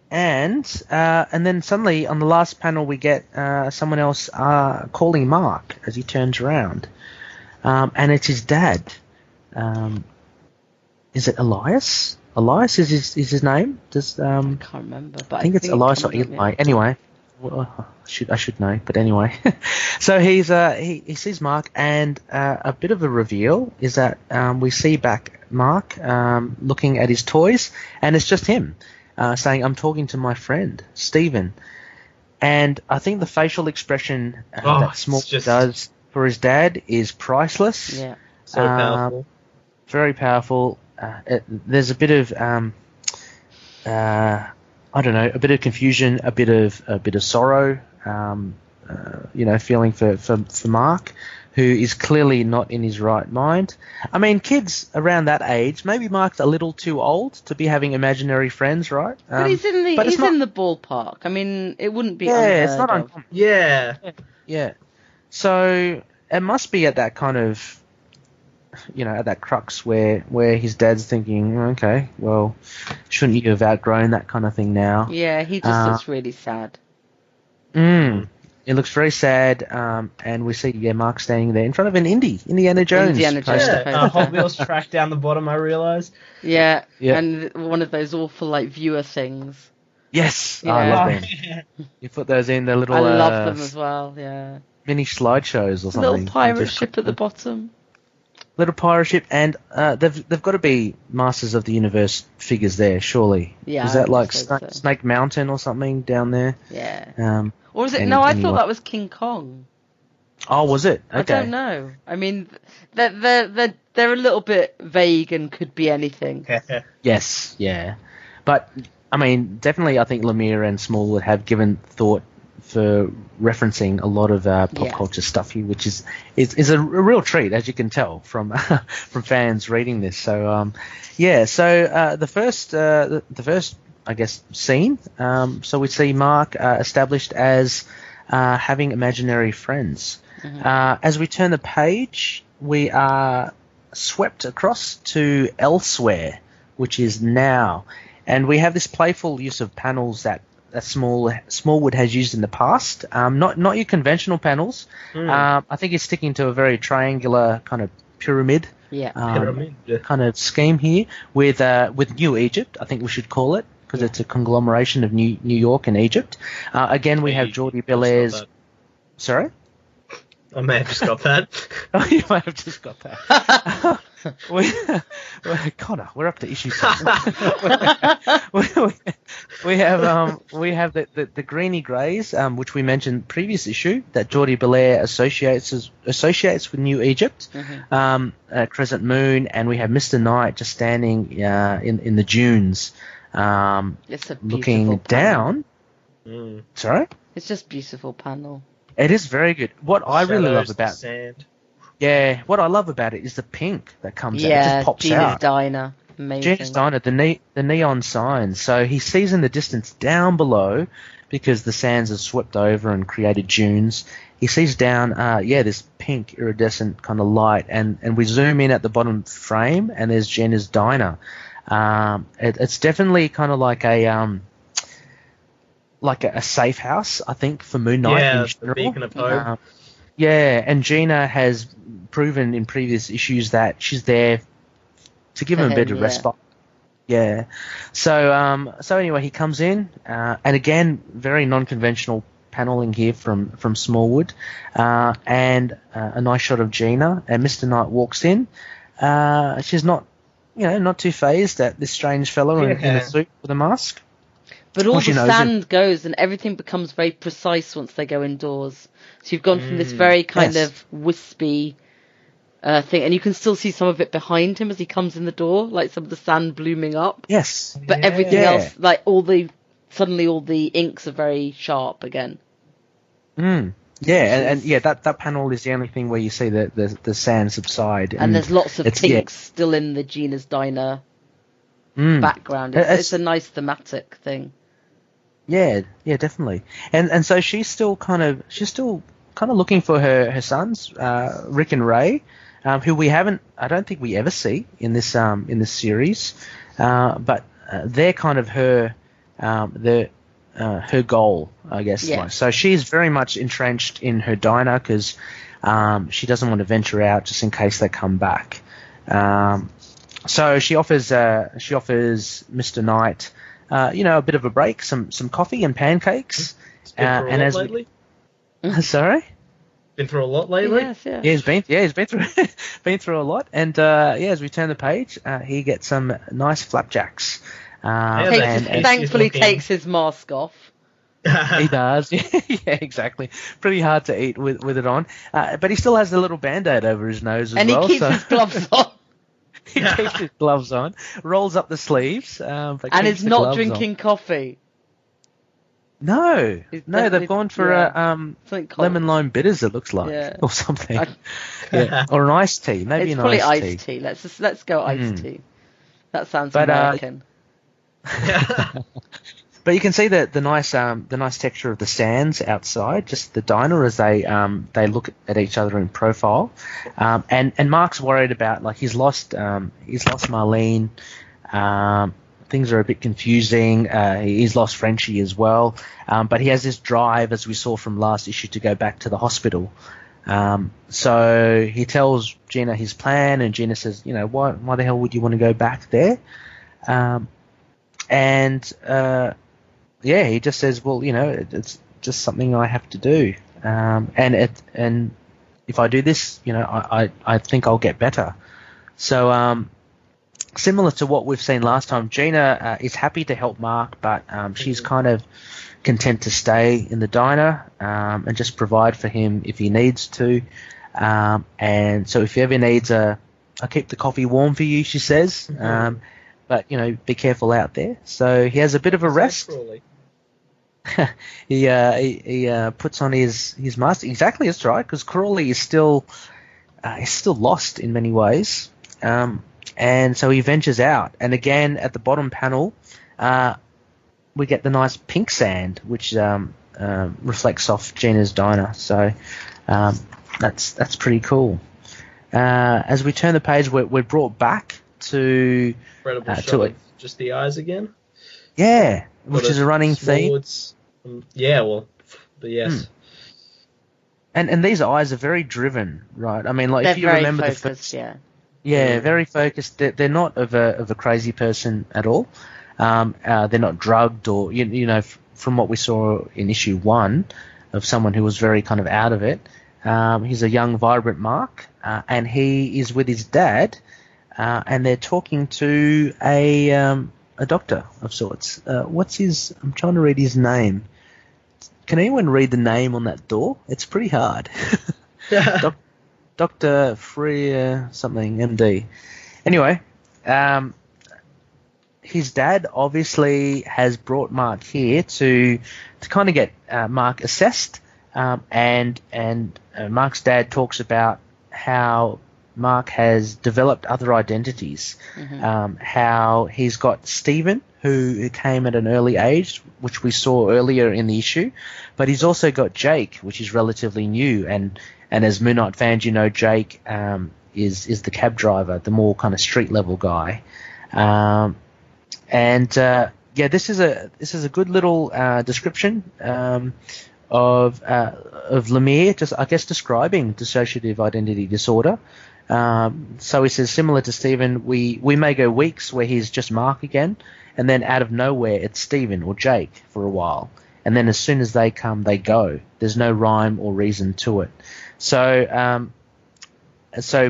then suddenly on the last panel we get someone else calling Mark as he turns around, and it's his dad. Is it Elias? Elias is his name. I can't remember, but I think it's Elias or Eli. Anyway, well, I should know, but anyway. So he sees Mark, and a bit of a reveal is that we see back Mark looking at his toys, and it's just him saying, "I'm talking to my friend Stephen." And I think the facial expression that Small does for his dad is priceless. Yeah, so powerful, very powerful. There's a bit of I don't know, a bit of confusion, a bit of sorrow, feeling for Mark, who is clearly not in his right mind. I mean, kids around that age, maybe Mark's a little too old to be having imaginary friends, right? But he's in the ballpark. I mean, it wouldn't be unheard it's not of. uncommon. Yeah. So it must be at that kind of, at that crux where his dad's thinking, okay, well, shouldn't you have outgrown that kind of thing now? Yeah, he just looks really sad. It looks very sad, and we see Mark standing there in front of an Indiana Jones poster. Hot Wheels track down the bottom, I realised. Yeah, and one of those awful viewer things. Yes, Yeah. I love them. You put those in the little. I love them as well. Yeah. Mini slideshows or something. Little pirate ship at the bottom. Little pirate ship, and they've got to be Masters of the Universe figures there, surely. Yeah. Is that like so. Snake Mountain or something down there? Yeah. Or is it? No, I thought that was King Kong. Oh, was it? Okay. I don't know. I mean, they're a little bit vague and could be anything. Yes, yeah. But, I mean, definitely I think Lemire and Smallwood have given thought for referencing a lot of pop culture stuff here, which is a real treat, as you can tell from from fans reading this. So, the first I guess scene. So we see Mark established as having imaginary friends. As we turn the page, we are swept across to elsewhere, which is now, and we have this playful use of panels that Smallwood has used in the past. Not your conventional panels. I think he's sticking to a very triangular kind of pyramid. Kind of scheme here with New Egypt. I think we should call it, because it's a conglomeration of New York and Egypt. Again, we have Geordie Bellairs. Sorry? I may have just got that. Oh, you might have just got that. Connor, we're up to issue 7. we have the greeny greys, which we mentioned previous issue, that Geordie Belair associates with New Egypt, Crescent Moon, and we have Mr. Knight just standing in the dunes, looking down. Sorry? It's just beautiful panel. It is very good. What I really love about sand. Yeah, what I love about it is the pink that comes out. It just pops Gina's out. Diner. Amazing. Gina's Diner, the neon sign. So he sees in the distance down below, because the sands have swept over and created dunes. He sees down, this pink iridescent kind of light, and we zoom in at the bottom frame, and there's Gina's Diner. It's definitely kind of like a safe house, I think, for Moon Knight in general. The beacon of hope. And Gina has proven in previous issues that she's there to give him a bit of respite. Yeah. So anyway, he comes in, and again, very non-conventional paneling here from Smallwood, and a nice shot of Gina, and Mr. Knight walks in. She's not too phased at this strange fellow in a suit with a mask. But all the sand goes, and everything becomes very precise once they go indoors. So you've gone from this very kind of wispy thing, and you can still see some of it behind him as he comes in the door, like some of the sand blooming up. Yes. But everything else, like suddenly all the inks are very sharp again. Yeah, and that panel is the only thing where you see the sand subside. And there's lots of pinks still in the Gina's Diner background. It's a nice thematic thing. Yeah, definitely. And so she's still kind of looking for her sons, Rick and Ray, who I don't think we ever see in this series, but they're kind of her goal, I guess. Yeah. So she's very much entrenched in her diner because she doesn't want to venture out just in case they come back. So she offers Mr. Knight, a bit of a break, some coffee and pancakes. And as lately? Sorry? Been through a lot lately? Yes, yeah. He's been through a lot. And as we turn the page, he gets some nice flapjacks. Thankfully takes his mask off. He does. Yeah, exactly. Pretty hard to eat with it on. But he still has the little Band-Aid over his nose as well. And he keeps his gloves on. He keeps his gloves on, rolls up the sleeves, but and is not drinking coffee. No, It's they've definitely- gone for yeah. a Something cold. lemon lime bitters. It looks like, Yeah. or something, I- yeah, or an iced tea, maybe It's an probably iced iced tea. tea. Let's go iced tea. That sounds But, American. But you can see the nice texture of the sands outside, just the diner as they look at each other in profile, and Mark's worried about, like, he's lost Marlene. Things are a bit confusing. He's lost Frenchie as well, but he has this drive, as we saw from last issue, to go back to the hospital. So he tells Gina his plan, and Gina says, why the hell would you want to go back there? He just says, well, it's just something I have to do, and if I do this, I think I'll get better. So similar to what we've seen last time, Gina is happy to help Mark, but she's kind of content to stay in the diner and just provide for him if he needs to. And so if he ever needs I'll keep the coffee warm for you, she says. But, be careful out there. So he has a bit of a rest. He puts on his mask. Exactly, that's right, because Crawley is still lost in many ways. And so he ventures out. And again, at the bottom panel, we get the nice pink sand, which reflects off Gina's diner. So that's pretty cool. As we turn the page, we're brought back to just the eyes again. Yeah, which is a running theme. But yes. And these eyes are very driven, right? I mean, like, They're if you very remember focused, the first, yeah. very focused. They're not of a crazy person at all. They're not drugged, or from what we saw in issue 1 of someone who was very kind of out of it. He's a young, vibrant Mark, and he is with his dad, and they're talking to a doctor of sorts. What's his? I'm trying to read his name. Can anyone read the name on that door? It's pretty hard. Dr. Freer something, MD. Anyway, his dad obviously has brought Mark here to kind of get Mark assessed, and Mark's dad talks about how Mark has developed other identities, how he's got Stephen, who came at an early age, which we saw earlier in the issue, but he's also got Jake, which is relatively new, and as Moon Knight fans, Jake is the cab driver, the more kind of street level guy, this is a good little description of Lemire, just I guess describing dissociative identity disorder. So he says, similar to Stephen, we may go weeks where he's just Mark again, and then out of nowhere it's Stephen or Jake for a while, and then as soon as they come, they go. There's no rhyme or reason to it. So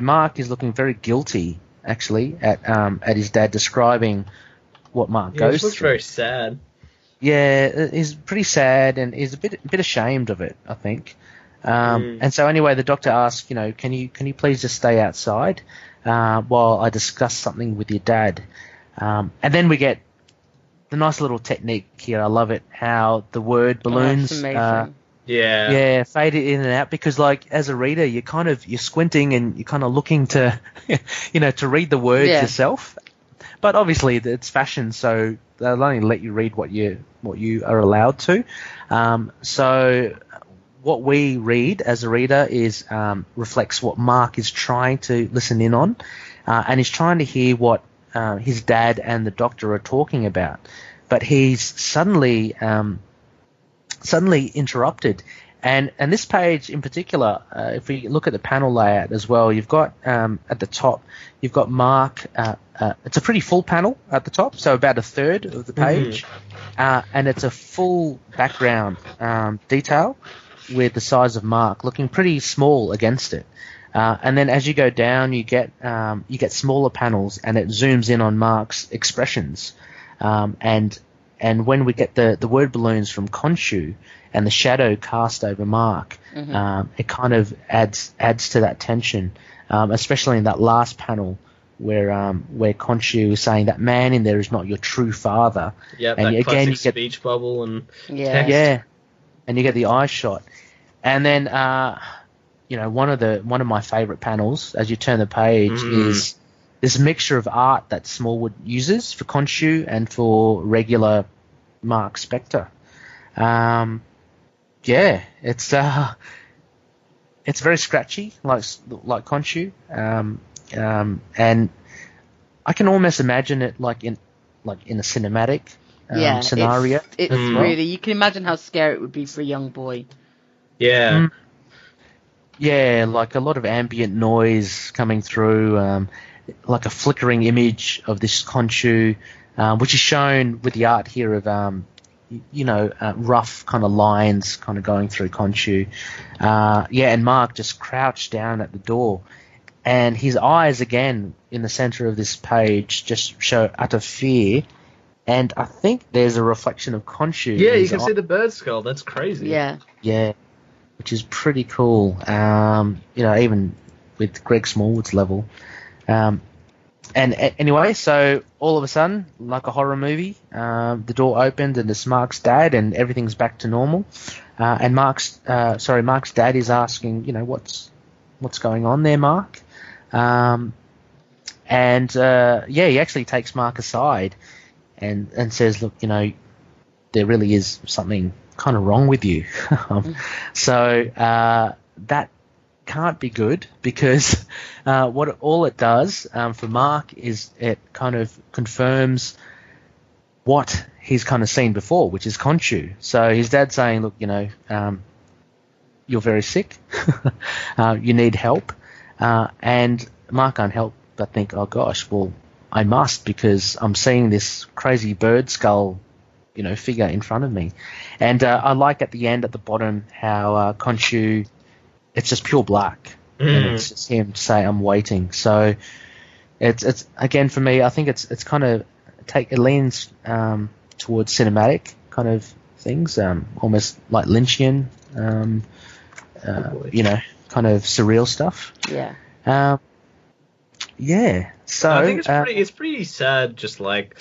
Mark is looking very guilty, actually, at his dad describing what Mark goes through. He looks very sad. Yeah, he's pretty sad, and he's a bit ashamed of it, I think. And so anyway, the doctor asks, can you please just stay outside while I discuss something with your dad? And then we get the nice little technique here. I love it, how the word balloons fade in and out, because, like, as a reader, you're squinting and you're kind of looking to to read the words yourself. But obviously it's fashion, so they'll only let you read what you are allowed to. So what we read as a reader reflects what Mark is trying to listen in on, and he's trying to hear what his dad and the doctor are talking about. But he's suddenly interrupted. And this page in particular, if we look at the panel layout as well, you've got at the top, you've got Mark. It's a pretty full panel at the top, so about a third of the page, and it's a full background detail with the size of Mark looking pretty small against it. And then as you go down, you get smaller panels, and it zooms in on Mark's expressions. And when we get the word balloons from Khonshu and the shadow cast over Mark, it kind of adds to that tension, especially in that last panel where Khonshu is saying that man in there is not your true father. Yeah, and that classic you get speech bubble and Yeah. text. yeah, and you get the eye shot, and then one of my favorite panels as you turn the page is this mixture of art that Smallwood uses for Khonshu and for regular Mark Spector. It's very scratchy, like Khonshu, and I can almost imagine it like in a cinematic scenario. It's really, you can imagine how scary it would be for a young boy. Yeah. Yeah, like a lot of ambient noise coming through, like a flickering image of this Khonshu, which is shown with the art here of rough kind of lines kind of going through Khonshu. And Mark just crouched down at the door, and his eyes again in the center of this page just show utter fear. And I think there's a reflection of Khonshu. Yeah, you can see the bird skull. That's crazy. Yeah. Yeah, which is pretty cool. Even with Greg Smallwood's level. Anyway, so all of a sudden, like a horror movie, the door opened and it's Mark's dad, and everything's back to normal. And Mark's dad is asking, what's going on there, Mark? He actually takes Mark aside and says, look, there really is something kind of wrong with you. So that can't be good, because all it does for Mark is it kind of confirms what he's kind of seen before, which is Khonshu. So his dad's saying, look, you're very sick, you need help, and Mark can't help but think, oh gosh, well, I must, because I'm seeing this crazy bird skull figure in front of me. And I like at the end, at the bottom, how Khonshu, it's just pure black, and it's just him to say, I'm waiting. So it's again, for me, I think it's kind of it leans towards cinematic kind of things, almost like Lynchian, kind of surreal stuff. Yeah. So I think it's pretty sad, just like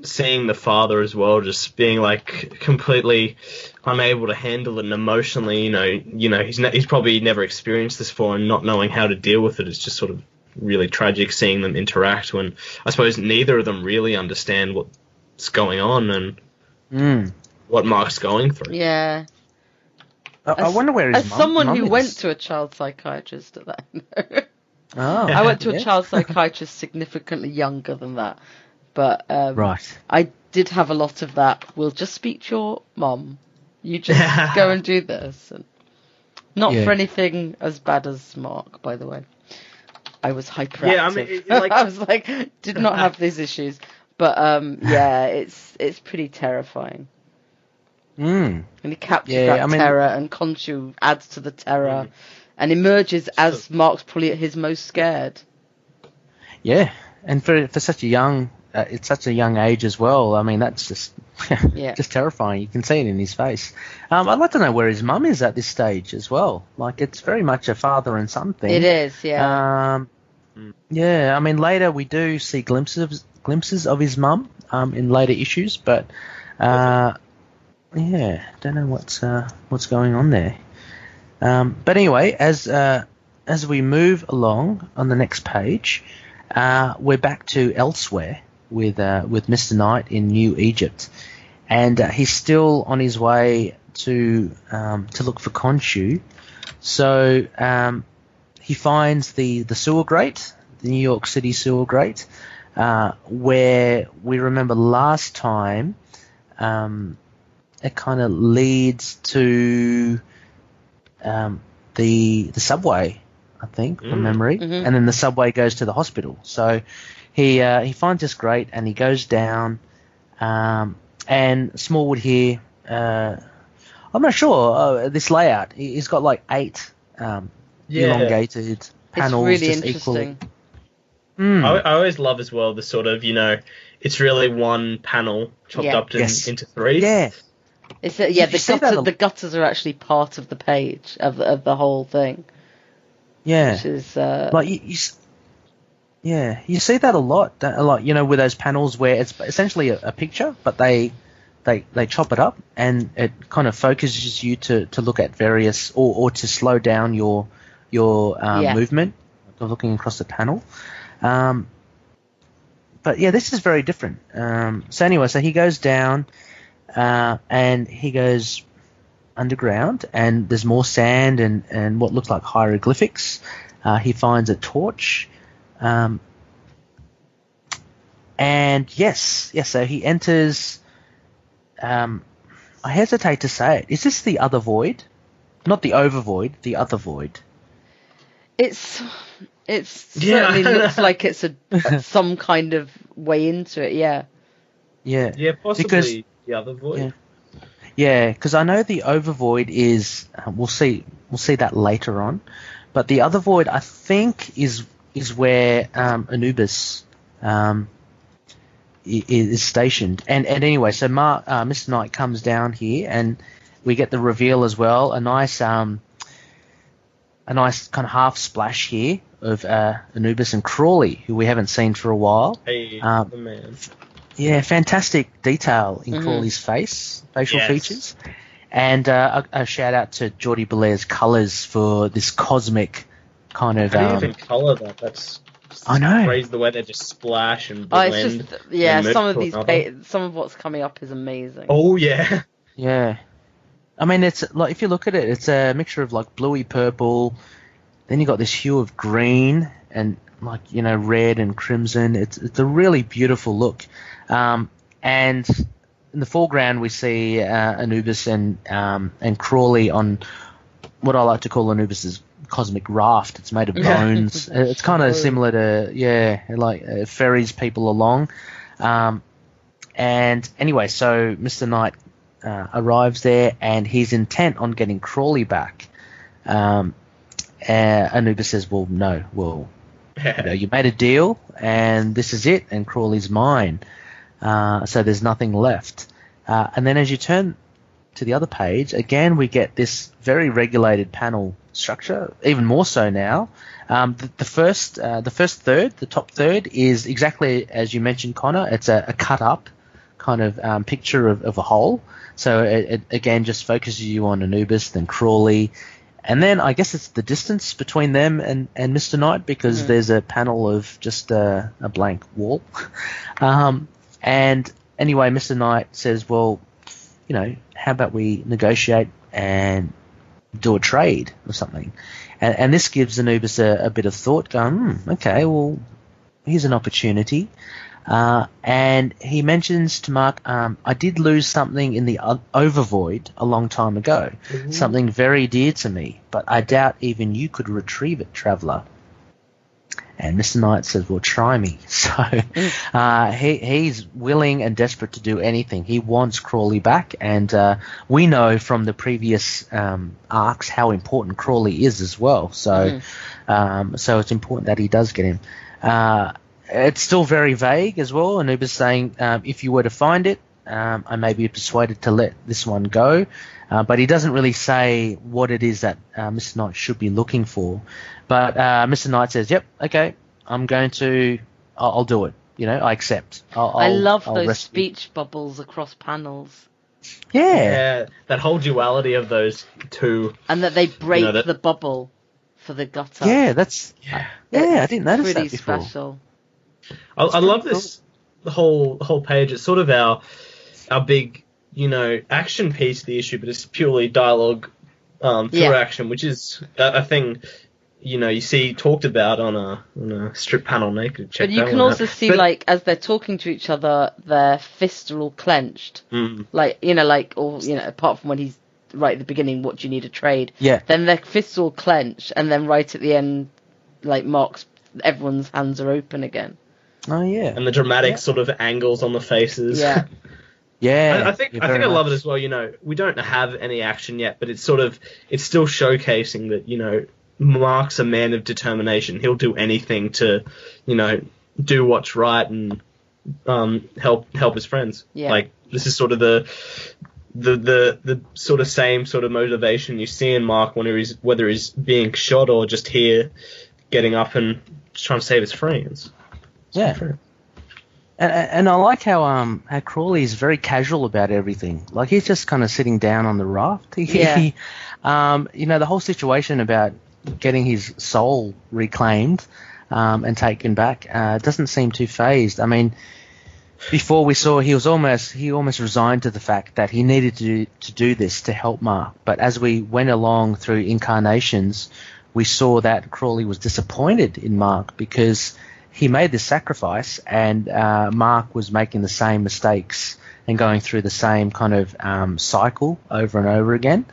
seeing the father as well, just being like completely unable to handle it, and emotionally, he's probably never experienced this before, and not knowing how to deal with it is just sort of really tragic. Seeing them interact when I suppose neither of them really understand what's going on and what Mark's going through. Yeah. I wonder where his as someone mum who is. went to a child psychiatrist at that. Oh, I went to a child psychiatrist significantly younger than that. But right. I did have a lot of that. We'll just speak to your mum. You just go and do this. And not for anything as bad as Mark, by the way. I was hyperactive. Yeah, I mean, I was like, did not have these issues. But it's pretty terrifying. And he captures terror, and Khonshu adds to the terror, and emerges as Mark's probably at his most scared. Yeah, and for such a young, it's such a young age as well. I mean, that's just just terrifying. You can see it in his face. I'd like to know where his mum is at this stage as well. Like, it's very much a father and son thing. It is, yeah. Yeah, I mean, later we do see glimpses of his mum in later issues, but don't know what's going on there. But anyway, as we move along on the next page, we're back to elsewhere with Mr. Knight in New Egypt, and he's still on his way to look for Khonshu. So he finds the sewer grate, the New York City sewer grate, where we remember last time it kind of leads to the subway, I think, from memory, and then the subway goes to the hospital. So he finds this grate and he goes down, and Smallwood here, I'm not sure, this layout, he's got like 8 elongated panels. It's really just interesting. I always love as well the sort of, it's really one panel chopped up into 3. Yeah. It's the gutters are actually part of the page of the whole thing. Yeah. Which is like Yeah, you see that a lot, with those panels where it's essentially a picture, but they chop it up and it kind of focuses you to look at various or to slow down your movement of looking across the panel. But yeah, this is very different. So anyway, so he goes down and he goes underground, and there's more sand and what looks like hieroglyphics. He finds a torch. And yes, so he enters. I hesitate to say it. Is this the other void? Not the overvoid, the other void. It certainly looks like it's some kind of way into it. Yeah. Yeah. Yeah, possibly because, the other void. Yeah, because I know the overvoid is. We'll see that later on, but the other void I think is where Anubis is stationed. And anyway, so Mr. Knight comes down here, and we get the reveal as well. A nice kind of half splash here of Anubis and Crawley, who we haven't seen for a while. Hey, the man. Yeah, fantastic detail in Crawley's facial features. And a shout out to Geordie Bellaire's colours for this cosmic kind of. How do you even colour that? That's. I know. Crazy the way they just splash and blend. Some of what's coming up is amazing. Oh yeah. Yeah. I mean, it's like if you look at it, it's a mixture of like bluey purple. Then you got this hue of green and red and crimson. It's a really beautiful look. And in the foreground we see Anubis and Crawley on what I like to call Anubis's cosmic raft. It's made of bones. It's kind of similar to ferries people along. And anyway, so Mr. Knight arrives there, and he's intent on getting Crawley back. Anubis says, "Well, no, you made a deal, and this is it, and Crawley's mine. So there's nothing left." And then as you turn to the other page, again we get this very regulated panel structure, even more so now. The first third, the top third, is exactly as you mentioned, Connor. It's a cut up kind of picture of a hole. So it again just focuses you on Anubis, then Crawley, and then I guess it's the distance between them and Mr. Knight, because there's a panel of just a blank wall. And anyway, Mr. Knight says, "Well, how about we negotiate and do a trade or something?" And this gives Anubis a bit of thought, going, okay, well, here's an opportunity. And he mentions to Mark, "I did lose something in the overvoid a long time ago, something very dear to me, but I doubt even you could retrieve it, traveller." And Mr. Knight says, "Well, try me." So he's willing and desperate to do anything. He wants Crawley back, and we know from the previous arcs how important Crawley is as well. So so it's important that he does get him. It's still very vague as well. Anubis saying, if you were to find it, I may be persuaded to let this one go. But he doesn't really say what it is that Mr. Knight should be looking for. But Mr. Knight says, "Yep, okay, I'll do it. I accept." I love those speech bubbles across panels. Yeah, that whole duality of those two. And that they break the bubble for the gutter. Yeah, I didn't notice that before. Pretty special. I love this, the whole page. It's sort of our big, action piece of the issue, but it's purely dialogue through action, which is a thing, you see talked about on a strip panel naked. But you can also see, as they're talking to each other, their fists are all clenched. Apart from when he's right at the beginning, what do you need to trade? Yeah. Then their fists all clenched, and then right at the end, everyone's hands are open again. Oh yeah. And the dramatic sort of angles on the faces. Yeah. Yeah. I think I love it as well. We don't have any action yet, but it's still showcasing that Mark's a man of determination. He'll do anything to, do what's right and help his friends. Yeah. This is sort of the sort of same sort of motivation you see in Mark whether he's being shot or just here getting up and just trying to save his friends. Yeah. And I like how Crawley is very casual about everything. Like, he's just kind of sitting down on the raft. The whole situation about getting his soul reclaimed and taken back doesn't seem too phased. I mean, before we saw he almost resigned to the fact that he needed to do this to help Mark. But as we went along through incarnations, we saw that Crawley was disappointed in Mark because he made this sacrifice, and Mark was making the same mistakes and going through the same kind of cycle over and over again.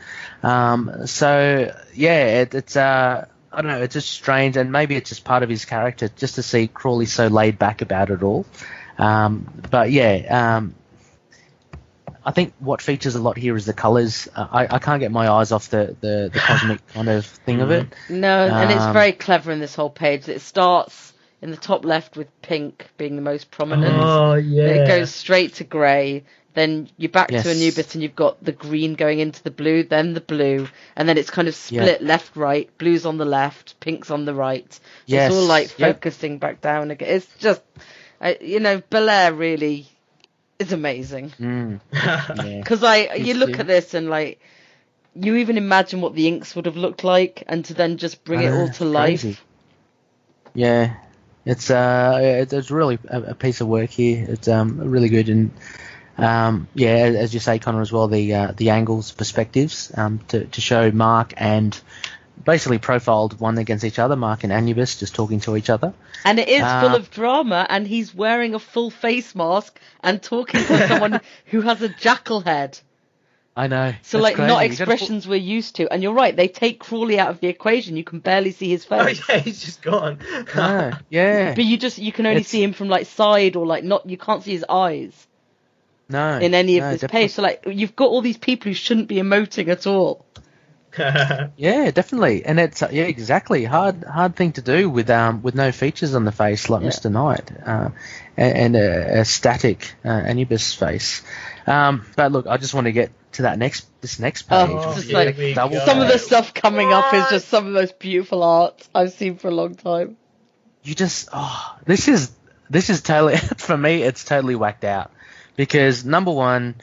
It's I don't know, it's just strange, and maybe it's just part of his character just to see Crawley so laid back about it all. I think what features a lot here is the colours. I can't get my eyes off the cosmic kind of thing of it. No, and it's very clever in this whole page. It starts in the top left with pink being the most prominent. Oh, yeah. It goes straight to grey. Then you're back to Anubis and you've got the green going into the blue, then the blue, and then it's kind of split left, right, blue's on the left, pink's on the right. Yes. It's all like focusing back down again. It's just, Belair really is amazing. Because you look at this and like, you even imagine what the inks would have looked like, and to then just bring it all to life. Crazy. Yeah. It's really a piece of work here. It's really good, and as you say, Connor, as well, the angles, perspectives to show Mark and basically profiled one against each other, Mark and Anubis just talking to each other. And it is full of drama, and he's wearing a full face mask and talking to someone who has a jackal head. I know. So, like, crazy. Not expressions we're used to. And you're right, they take Crawley out of the equation. You can barely see his face. Oh, yeah, he's just gone. Yeah. But you can only see him from, like, side or, like, you can't see his eyes. No. In any of this page. So, like, you've got all these people who shouldn't be emoting at all. Yeah, definitely. And it's, exactly. Hard thing to do with no features on the face like Mr. Knight. And a static Anubis face. But look, I just want to get to this next page. Some of the stuff coming up is just some of the most beautiful art I've seen for a long time. This is totally, for me, it's totally whacked out, because number one,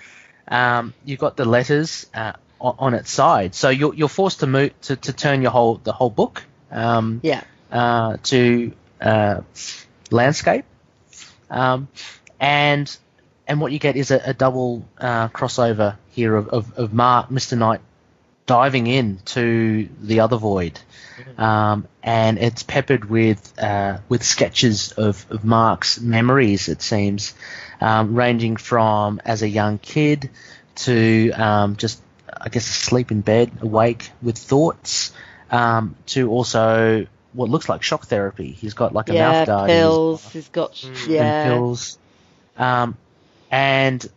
you've got the letters on its side, so you're forced to move to turn the whole book to landscape, and what you get is a double crossover here of Mark, Mr. Knight, diving into the other void, and it's peppered with sketches of Mark's memories. It seems, ranging from as a young kid to just, I guess, asleep in bed, awake with thoughts, to also what looks like shock therapy. He's got like a mouth guard. Pills. He's got pills. And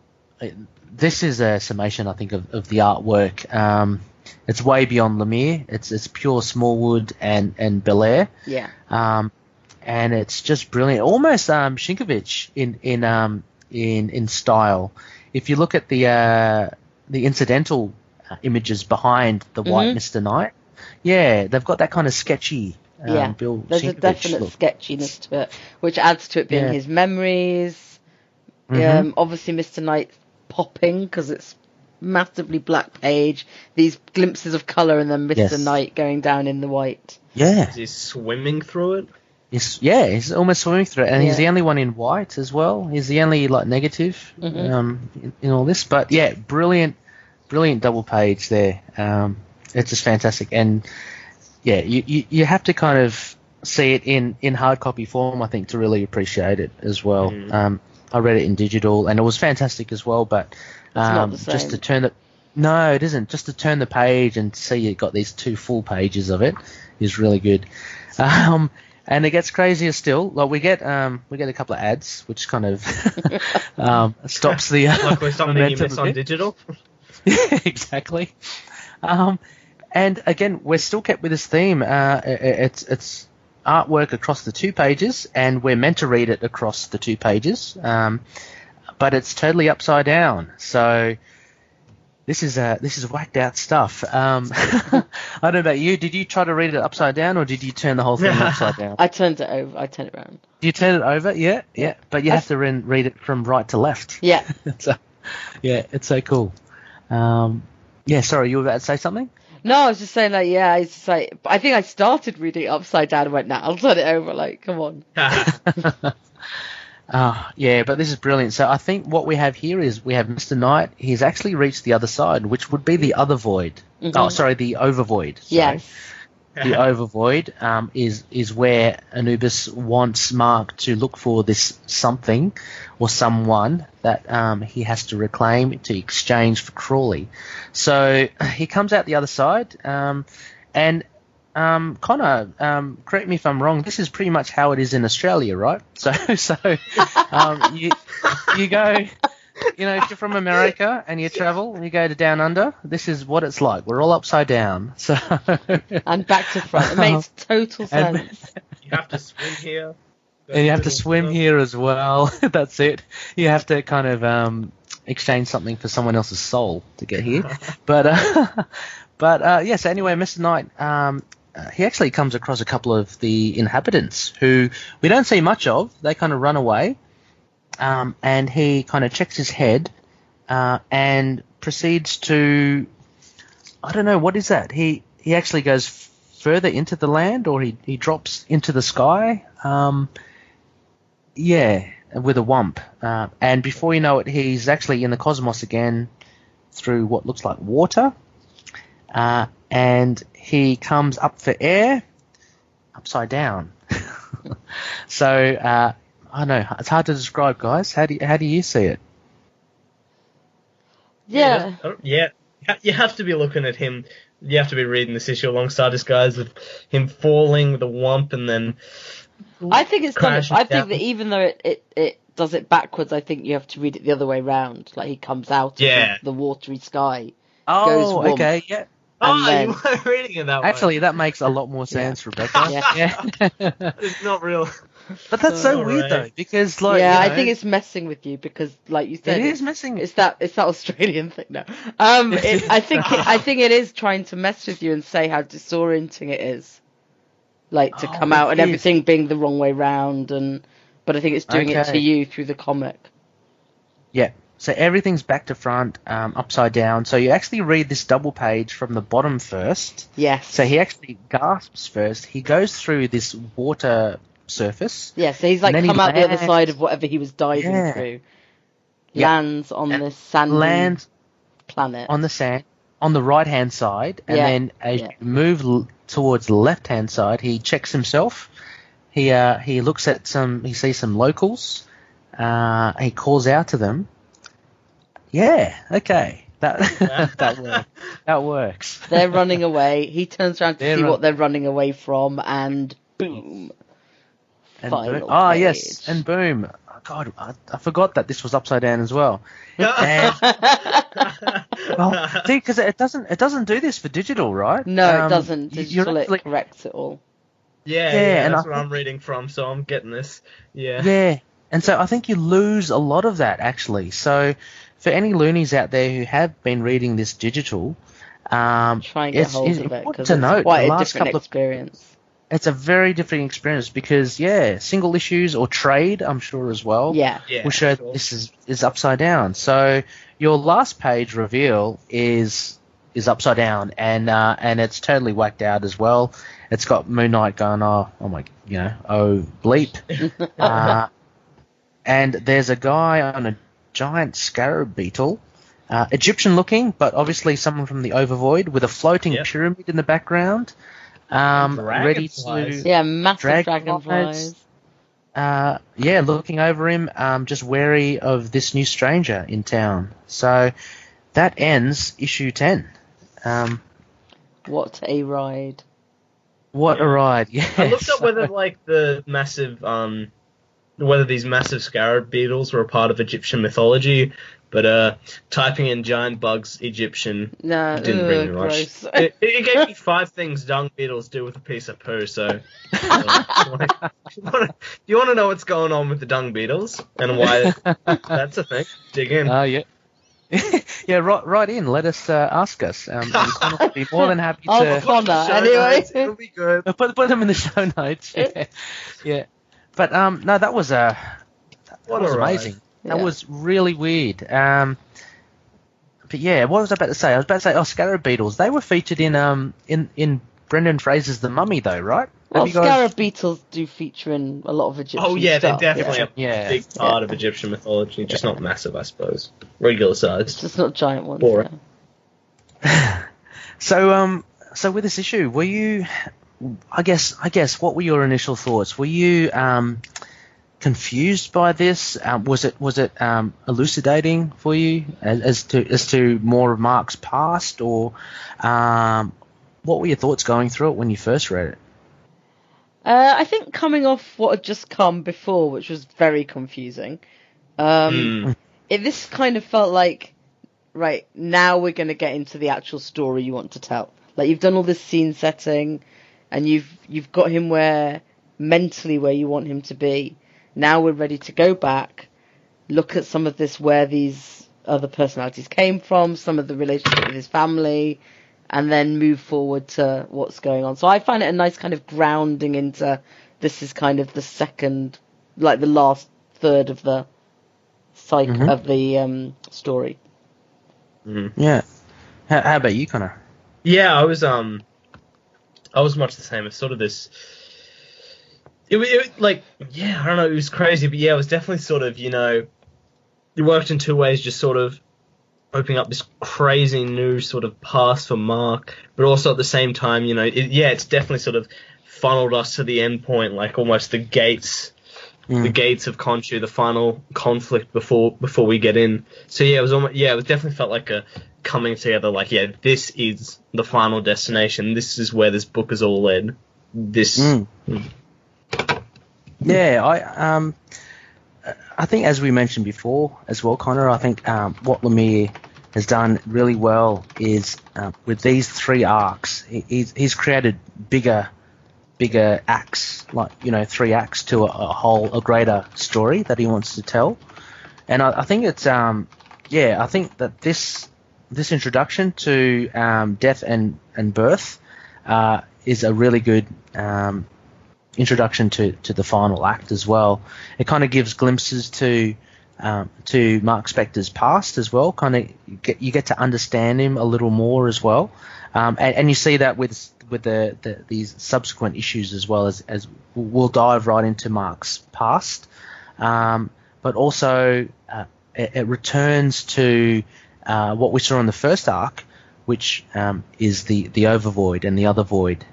this is a summation, I think, of the artwork. It's way beyond Lemire. It's pure Smallwood and Belair. Yeah. And it's just brilliant, almost Sienkiewicz in style. If you look at the incidental images behind the white Mr. Knight, they've got that kind of sketchy. Bill there's a definite look. Sketchiness to it, which adds to it being his memories. Obviously, Mr. Knight popping because it's massively black page. These glimpses of colour, and then Mr. Knight going down in the white. Yeah, is he swimming through it? He's almost swimming through it, and he's the only one in white as well. He's the only negative in all this. But brilliant double page there. It's just fantastic, and you have to kind of see it in hard copy form, I think, to really appreciate it as well. I read it in digital, and it was fantastic as well. But it's not the same. Just to turn it isn't. Just to turn the page and see you got these 2 full pages of it is really good. And it gets crazier still. Like we get a couple of ads, which kind of stops the like we're something you miss on digital. Yeah, exactly. And again, we're still kept with this theme. It's artwork across the 2 pages, and we're meant to read it across the 2 pages, but it's totally upside down. So This is whacked out stuff. I don't know about you. Did you try to read it upside down, or did you turn the whole thing upside down? I turned it over. I turned it around. You turn it over? Yeah. But you have to read it from right to left. Yeah. So, yeah, it's so cool. Yeah, sorry, you were about to say something? No, I was just saying, like, yeah, it's just like, I think I started reading it upside down and went, nah, I'll turn it over, like, come on. Yeah, but this is brilliant. So I think what we have here is we have Mr. Knight. He's actually reached the other side, which would be the other void. Mm-hmm. Oh, sorry, the overvoid. Sorry. Yes. The overvoid is where Anubis wants Mark to look for this something or someone that he has to reclaim to exchange for Crawley. So he comes out the other side, and Connor, correct me if I'm wrong. This is pretty much how it is in Australia, right? So you go. You know, if you're from America and you travel and you go to Down Under, this is what it's like. We're all upside down. So and back to front. It makes total sense. You have to swim here. And you have to swim here as well. That's it. You have to kind of exchange something for someone else's soul to get here. But yeah, so anyway, Mr. Knight, he actually comes across a couple of the inhabitants who we don't see much of. They kind of run away. And he kind of checks his head and proceeds to, I don't know, what is that? He actually goes further into the land, or he drops into the sky. Yeah, with a wump. And before you know it, he's actually in the cosmos again through what looks like water. And he comes up for air upside down. So, I know it's hard to describe, guys. How do you see it? Yeah. Yeah. You have to be looking at him. You have to be reading this issue alongside this, guys, with him falling with a wump and then. I think it's kind of. I think down. that even though it does it backwards, I think you have to read it the other way round. Like he comes out of the watery sky. Oh, goes okay, yeah. You weren't reading it that way. Actually, that makes a lot more sense, Rebecca. Yeah. It's not real. But that's so weird, though, because like I think it's messing with you because, like you said, it is messing. It's that Australian thing. No, I think it is trying to mess with you and say how disorienting it is, like to come out and everything being the wrong way round, but I think it's doing it to you through the comic. Yeah. So everything's back to front, upside down. So you actually read this double page from the bottom first. Yes. So he actually gasps first. He goes through this water surface. Yeah, so he's like come out the other side of whatever he was diving through. Lands on this sandy planet. On the sand, on the right-hand side, and then as you move towards the left-hand side, he checks himself. He looks at he sees some locals. He calls out to them. Yeah, okay. That works. They're running away. He turns around to see what they're running away from, and boom. And Final page. Yes, and boom. Oh, God, I forgot that this was upside down as well. And, well, see, because it doesn't do this for digital, right? No, it doesn't. Digital, it corrects it all. Yeah, that's what I'm reading from, so I'm getting this. Yeah. Yeah, and so I think you lose a lot of that, actually. So for any loonies out there who have been reading this digital, try and get hold of it, because it's quite a different experience. It's a very different experience because, single issues or trade, I'm sure as well, will show that this is upside down. So your last page reveal is upside down, and it's totally whacked out as well. It's got Moon Knight going, oh bleep. And there's a guy on a giant scarab beetle, Egyptian looking, but obviously someone from the Overvoid, with a floating pyramid in the background. Ready to massive dragonflies. Looking over him, just wary of this new stranger in town. So that ends issue 10. What a ride! What a ride! Yeah. I looked up whether whether these massive scarab beetles were a part of Egyptian mythology. But typing in giant bugs Egyptian didn't bring me much. It gave me 5 things dung beetles do with a piece of poo. So, do you want to know what's going on with the dung beetles and why that's a thing? Dig in. Yeah. Yeah, right in. Let us ask us. Connor will be more than happy Oh, to Connor, Show anyway. notes, it'll be good. put them in the show notes. Yeah, yeah. But no, that was What was a ride. amazing. That Yeah. was really weird. But yeah, what was I about to say? I was about to say, scarab beetles. They were featured in Brendan Fraser's The Mummy, though, right? Well, Have you guys- scarab beetles do feature in a lot of Egyptian Oh yeah, they're stuff. definitely Yeah. a big part of Egyptian mythology, just not massive, I suppose. Regular sized. Just not giant ones. Boring. Yeah. So with this issue, were you? I guess. What were your initial thoughts? Were you confused by this? Was it elucidating for you as to more of Mark's past, or what were your thoughts going through it when you first read it? I think coming off what had just come before, which was very confusing, this kind of felt like, right, now we're going to get into the actual story you want to tell. Like, you've done all this scene setting, and you've got him mentally where you want him to be. Now we're ready to go back, look at some of this, where these other personalities came from, some of the relationship with his family, and then move forward to what's going on. So I find it a nice kind of grounding into this is kind of the second, like the last third of the cycle of the story. Yeah. How about you, Connor? Yeah, I was much the same. It's sort of this. It like, yeah, I don't know. It was crazy, but yeah, it was definitely sort of, it worked in two ways. Just sort of opening up this crazy new sort of past for Mark, but also at the same time, it's definitely sort of funneled us to the end point, like almost the gates of Khonshu, the final conflict before we get in. So yeah, it definitely felt like a coming together. Like, yeah, this is the final destination. This is where this book is all led. Yeah, I think, as we mentioned before as well, Connor, I think what Lemire has done really well is with these three arcs, he's created bigger acts, like 3 acts to a greater story that he wants to tell. And I think it's I think that this introduction to death and birth is a really good introduction to the final act as well. It kind of gives glimpses to Mark Spector's past as well. Kind of you get to understand him a little more as well, and you see that with these subsequent issues as well, as we'll dive right into Mark's past, but also it returns to what we saw in the first arc, which is the Overvoid and the Other Void.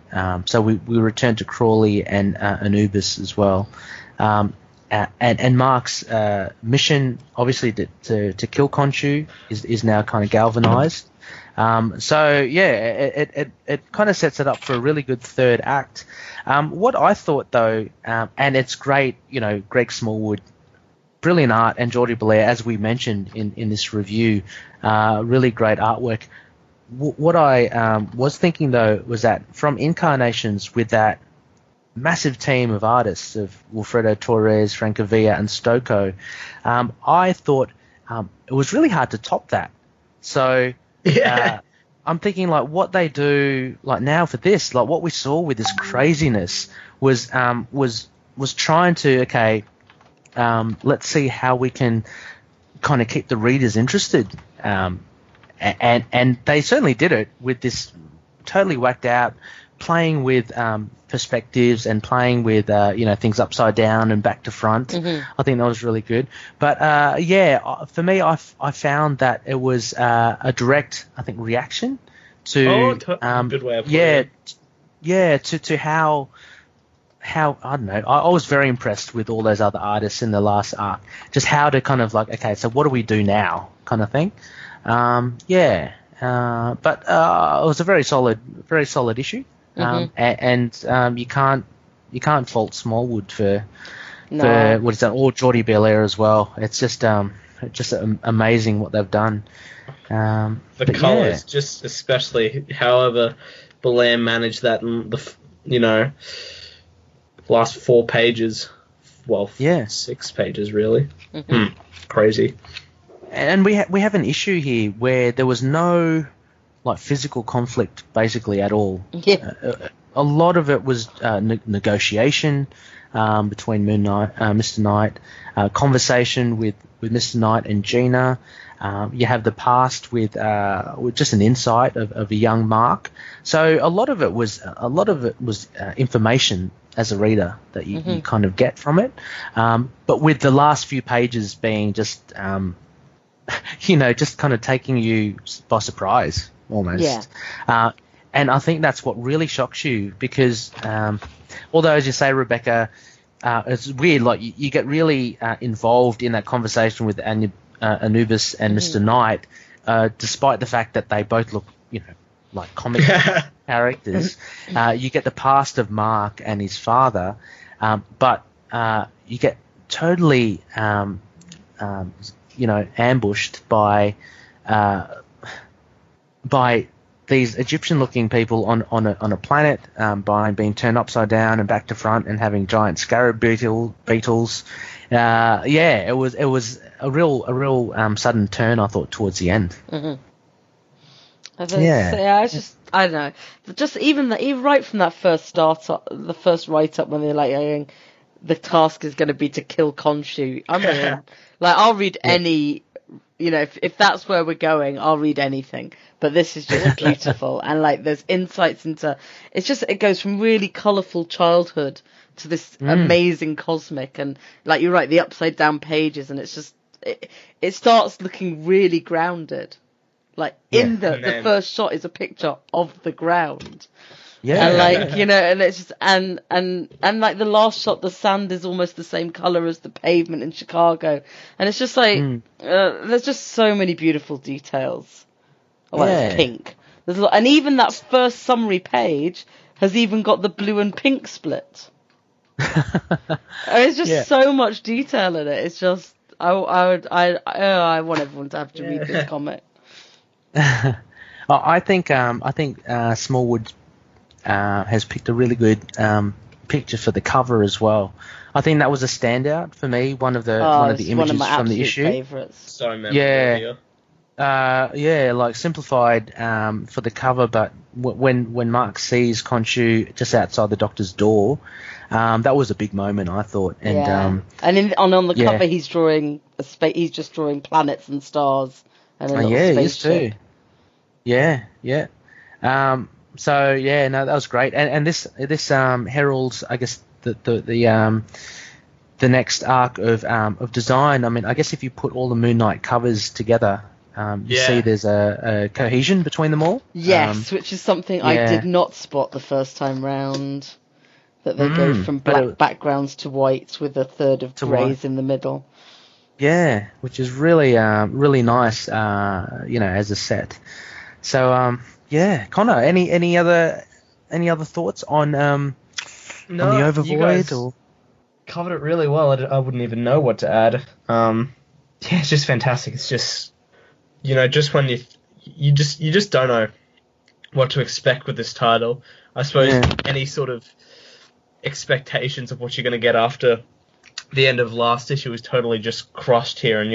So we return to Crawley and Anubis as well. And Mark's mission, obviously, to kill Khonshu is now kind of galvanized. So yeah, it kind of sets it up for a really good third act. What I thought though, and it's great, Greg Smallwood, brilliant art, and Jordi Belair, as we mentioned in this review, really great artwork. What I was thinking though was that from Incarnations, with that massive team of artists of Wilfredo Torres, Francavilla, and Stocco, I thought it was really hard to top that. So I'm thinking, like, what they do like now for this, like what we saw with this craziness was trying to let's see how we can kind of keep the readers interested, and they certainly did it with this totally whacked out, playing with perspectives and playing with things upside down and back to front. I think that was really good. But for me, I found that it was a direct, I think, reaction to good way of putting it. to how I don't know. I was very impressed with all those other artists in the last arc. Just how to kind of like, okay, so what do we do now, kind of thing. But it was a very solid issue. And you can't fault Smallwood for what is that, or Jordi Belair as well. It's just amazing what they've done. The colours, just especially however Belair managed that in the last 4 pages. Well, 6 pages really. Crazy. And we have an issue here where there was no like physical conflict basically at all. Yeah. A lot of it was negotiation between Mr. Knight, conversation with Mr. Knight and Gina. You have the past with just an insight of a young Mark. So a lot of it was information as a reader that you kind of get from it. But with the last few pages being just just kind of taking you by surprise almost. Yeah. And I think that's what really shocks you because although, as you say, Rebecca, it's weird. Like you get really involved in that conversation with Anubis and Mr. Knight, despite the fact that they both look, like comic characters. You get the past of Mark and his father, but you get totally, ambushed by these Egyptian-looking people on a planet, by being turned upside down and back to front and having giant scarab beetles. It was a real sudden turn, I thought, towards the end. Mm-hmm. I don't know. Just even right from that first the first write-up when they're like, the task is going to be to kill Khonshu. I mean, like I'll read any. If that's where we're going, I'll read anything. But this is just beautiful. And like there's insights into it goes from really colourful childhood to this amazing cosmic, and like you're right, the upside down pages, and it's just it starts looking really grounded. Like in the first shot is a picture of the ground. Yeah. And like, and it's just and like the last shot, the sand is almost the same colour as the pavement in Chicago. And it's just like there's just so many beautiful details. Oh, it's pink. There's a lot, and even that first summary page has even got the blue and pink split. It's just so much detail in it. It's just I want everyone to have to read this comic. I think Smallwood has picked a really good picture for the cover as well. I think that was a standout for me. One of the images from the issue. Favorites. So memorable. Like simplified for the cover, but when Mark sees Khonshu just outside the doctor's door, that was a big moment, I thought. And and on the cover he's drawing he's just drawing planets and stars and a little spaceship. Yeah. That was great. And this heralds, I guess, the next arc of design. I mean, I guess if you put all the Moon Knight covers together, you see there's a cohesion between them all. Yes, which is something I did not spot the first time round. That they go from black backgrounds to white with a third of greys in the middle. Yeah, which is really really nice, as a set. So Connor, any other thoughts on the Overvoid? You guys or covered it really well. I wouldn't even know what to add. It's just fantastic. It's just just when you just don't know what to expect with this title. I suppose any sort of expectations of what you're going to get after the end of last issue is totally just crushed here, and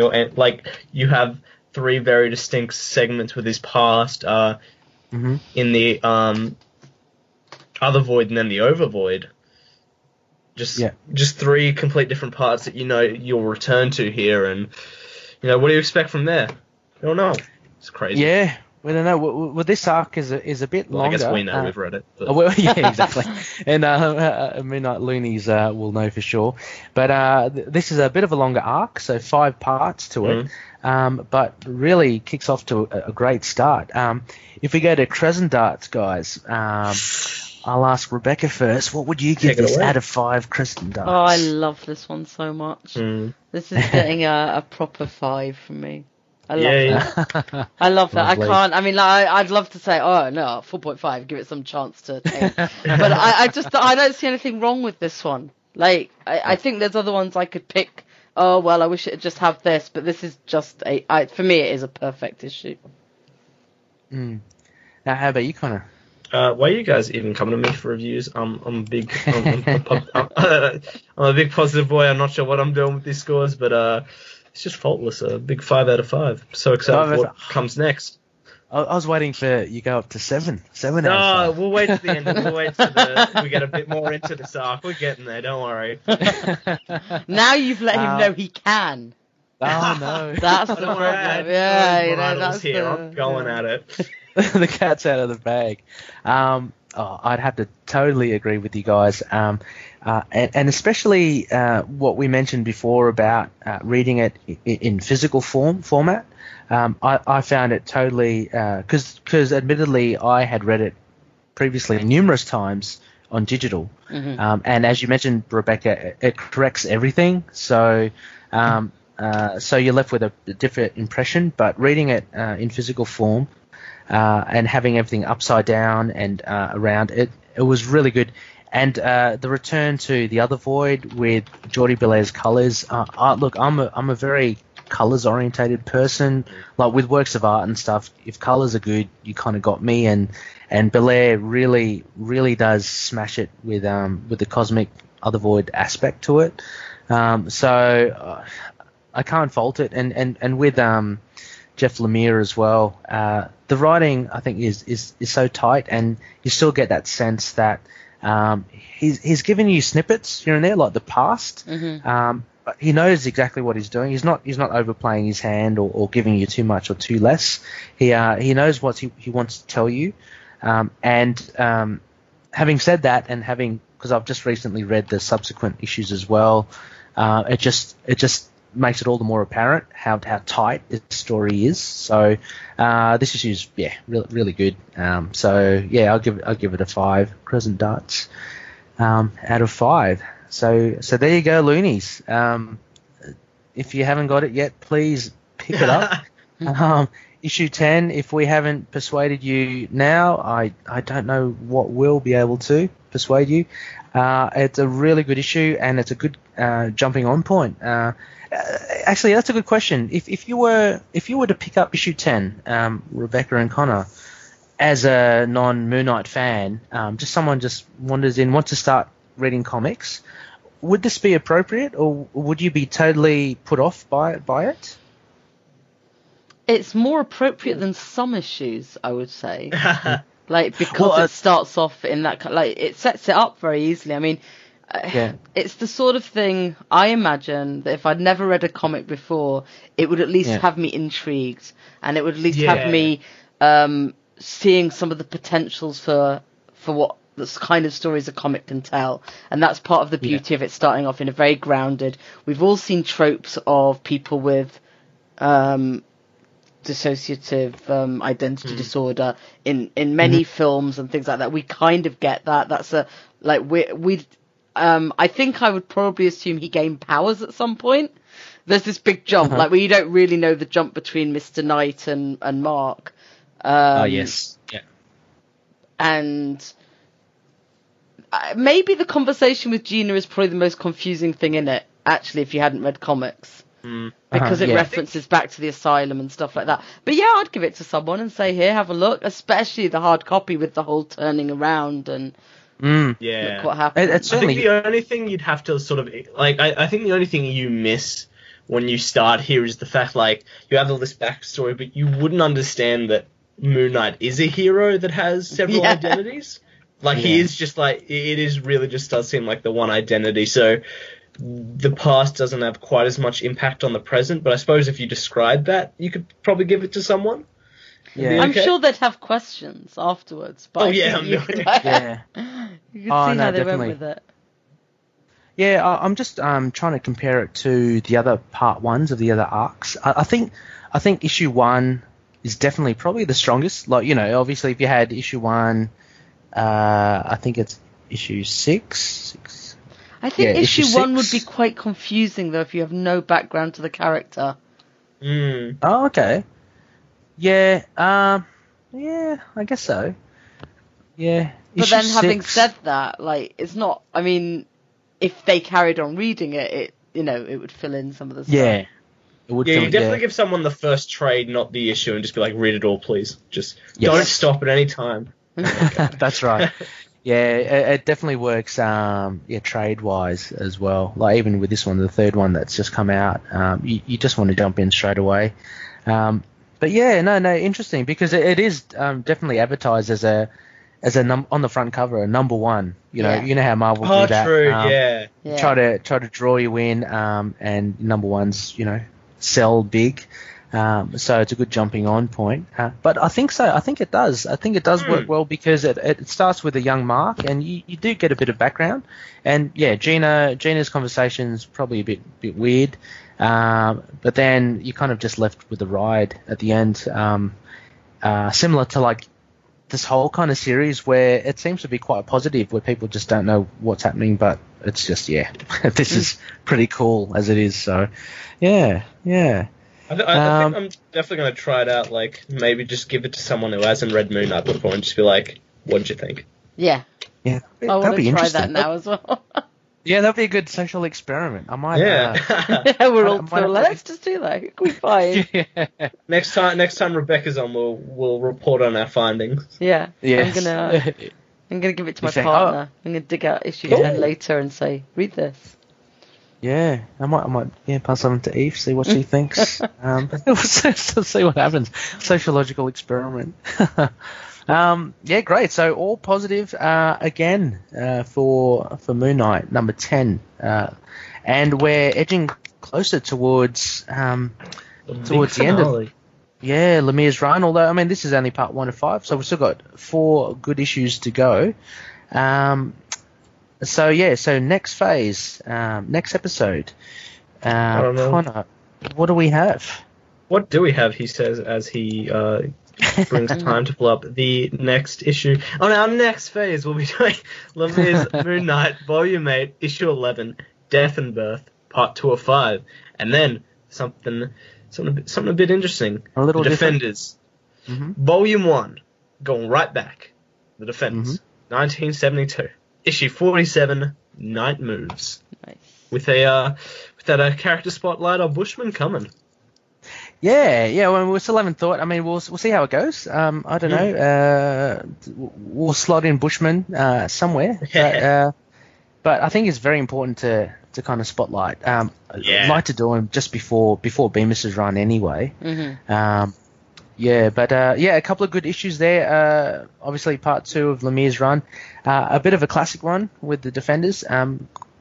you have three very distinct segments with his past in the other void and then the overvoid. Just three complete different parts that you'll return to here, and what do you expect from there? I don't know. It's crazy. Yeah, we don't know. Well, this arc is a bit longer. I guess we know, we've read it. But... exactly. And Midnight Loonies will know for sure. But this is a bit of a longer arc, so 5 parts to it. But really kicks off to a great start. If we go to Crescent Darts, guys, I'll ask Rebecca first. What would you give this out of 5 Crescent Darts? Oh, I love this one so much. This is getting a proper 5 from me. I love that. I love that. Lovely. I can't. I mean, I'd love to say, oh no, 4.5. Give it some chance to take. But I don't see anything wrong with this one. Like, I think there's other ones I could pick. Oh well, I wish it had just have this, but this is just for me, it is a perfect issue. Now, how about you, Connor? Why are you guys even coming to me for reviews? I'm a big, I'm a big positive boy. I'm not sure what I'm doing with these scores, but It's just faultless. A big 5 out of 5. So excited for what comes next. I was waiting for you go up to 7. 7 out of 5. We'll wait to the end. We'll wait till we get a bit more into this arc. We're getting there. Don't worry. Now you've let him know he can. Oh no, that's the problem. Yeah, that's here. the... I'm going at it. The cat's out of the bag. I'd have to totally agree with you guys. And especially what we mentioned before about reading it in physical format. I found it totally because admittedly I had read it previously numerous times on digital, and as you mentioned, Rebecca, it corrects everything. So you're left with a different impression. But reading it in physical form and having everything upside down and around it was really good. And the return to the other void with Geordie Bellaire's colours. Look, I'm a very colours orientated person. Like with works of art and stuff, if colours are good, you kind of got me. And Bellaire really does smash it with the cosmic other void aspect to it. So I can't fault it. And with Jeff Lemire as well, the writing I think is so tight, and you still get that sense that he's given you snippets here and there, like the past. But he knows exactly what he's doing. He's not overplaying his hand or giving you too much or too less. He knows what he wants to tell you. And having said that, and because I've just recently read the subsequent issues as well, it just makes it all the more apparent how tight this story is. So this issue is really good. So I'll give it a 5 crescent darts out of 5. So there you go, Loonies. If you haven't got it yet, please pick it up. Issue 10, if we haven't persuaded you now, I don't know what will be able to persuade you. It's a really good issue, and it's a good jumping on point. Actually, that's a good question. If you were to pick up issue 10, Rebecca and Connor, as a non-Moon Knight fan, just someone just wanders in, wants to start reading comics, would this be appropriate, or would you be totally put off by it? It's more appropriate than some issues, I would say. Because it starts off in that, it sets it up very easily. I mean, it's the sort of thing I imagine that if I'd never read a comic before, it would at least have me intrigued, and it would at least have me seeing some of the potentials for what this kind of stories a comic can tell. And that's part of the beauty of it starting off in a very grounded. We've all seen tropes of people with dissociative identity disorder in many films and things like that. We kind of get that. That's I think I would probably assume he gained powers at some point. There's this big jump, where you don't really know the jump between Mr. Knight and Mark. Yes. Yeah. And maybe the conversation with Gina is probably the most confusing thing in it, actually, if you hadn't read comics. Because it references back to the asylum and stuff like that. But I'd give it to someone and say, here, have a look, especially the hard copy with the whole turning around and look what happened. I think the only thing you'd have to sort of, I think the only thing you miss when you start here is the fact, you have all this backstory, but you wouldn't understand that Moon Knight is a hero that has several identities. He is just it is really just does seem like the one identity. So the past doesn't have quite as much impact on the present, but I suppose if you describe that, you could probably give it to someone. Yeah. I'm sure they'd have questions afterwards. But you could see how they went with it. Yeah, I'm just trying to compare it to the other part ones of the other arcs. I think issue 1 is definitely probably the strongest. Obviously if you had issue 1, I think it's issue 6. I think issue 1 would be quite confusing, though, if you have no background to the character. Oh, okay. Yeah, I guess so. Yeah. But then having said that, it's not, I mean, if they carried on reading it, it would fill in some of the stuff. Yeah. It would you definitely give someone the first trade, not the issue, and just be read it all, please. Just don't stop at any time. That's right. Yeah, it definitely works. Trade wise as well. Like even with this one, the third one that's just come out, you just want to jump in straight away. But yeah, no, interesting because it is definitely advertised as on the front cover, a number one. You know how Marvel do that. True, yeah. Try to draw you in, and number ones, sell big. So it's a good jumping on point. But I think so. I think it does. I think it does work well because it starts with a young Mark, and you do get a bit of background. And yeah, Gina's conversation's probably a bit weird. But then you're kind of just left with the ride at the end. Similar to like this whole kind of series where it seems to be quite positive, where people just don't know what's happening, but it's just, this is pretty cool as it is. So, yeah. I think I'm definitely going to try it out, like, maybe just give it to someone who hasn't read Moon Knight before and just be like, what did you think? Yeah. Yeah. I want to try that now as well. Yeah, that'd be a good social experiment. I might. We're all let's just do that. Who can we find? Yeah. Next time Rebecca's on, we'll report on our findings. Yeah. Yes. I'm gonna give it to my partner. I'm gonna dig out issue 10 later and say, read this. Yeah, I might pass on to Eve, see what she thinks. See what happens. Sociological experiment. Great. So all positive again for Moon Knight number 10, and we're edging closer towards the end of Lemire's run. Although this is only part 1 of 5, so we've still got 4 good issues to go. So next phase, next episode. Connor, what do we have? What do we have? He says as he brings time to pull up the next issue. On our next phase, we'll be doing Lemire's Moon Knight, Volume 8, Issue 11, Death and Birth, Part 2 of 5, and then something a bit interesting. A little The Defenders, Volume 1, going right back. The Defenders, 1972, Issue 47, Night Moves. Nice. With that character spotlight on Bushman coming. Yeah. Well, we still haven't thought. We'll see how it goes. I don't know. We'll slot in Bushman somewhere. But I think it's very important to kind of spotlight. I'd like to do him just before Bemis's run anyway. A couple of good issues there. Obviously, part 2 of Lemire's run. A bit of a classic one with the Defenders.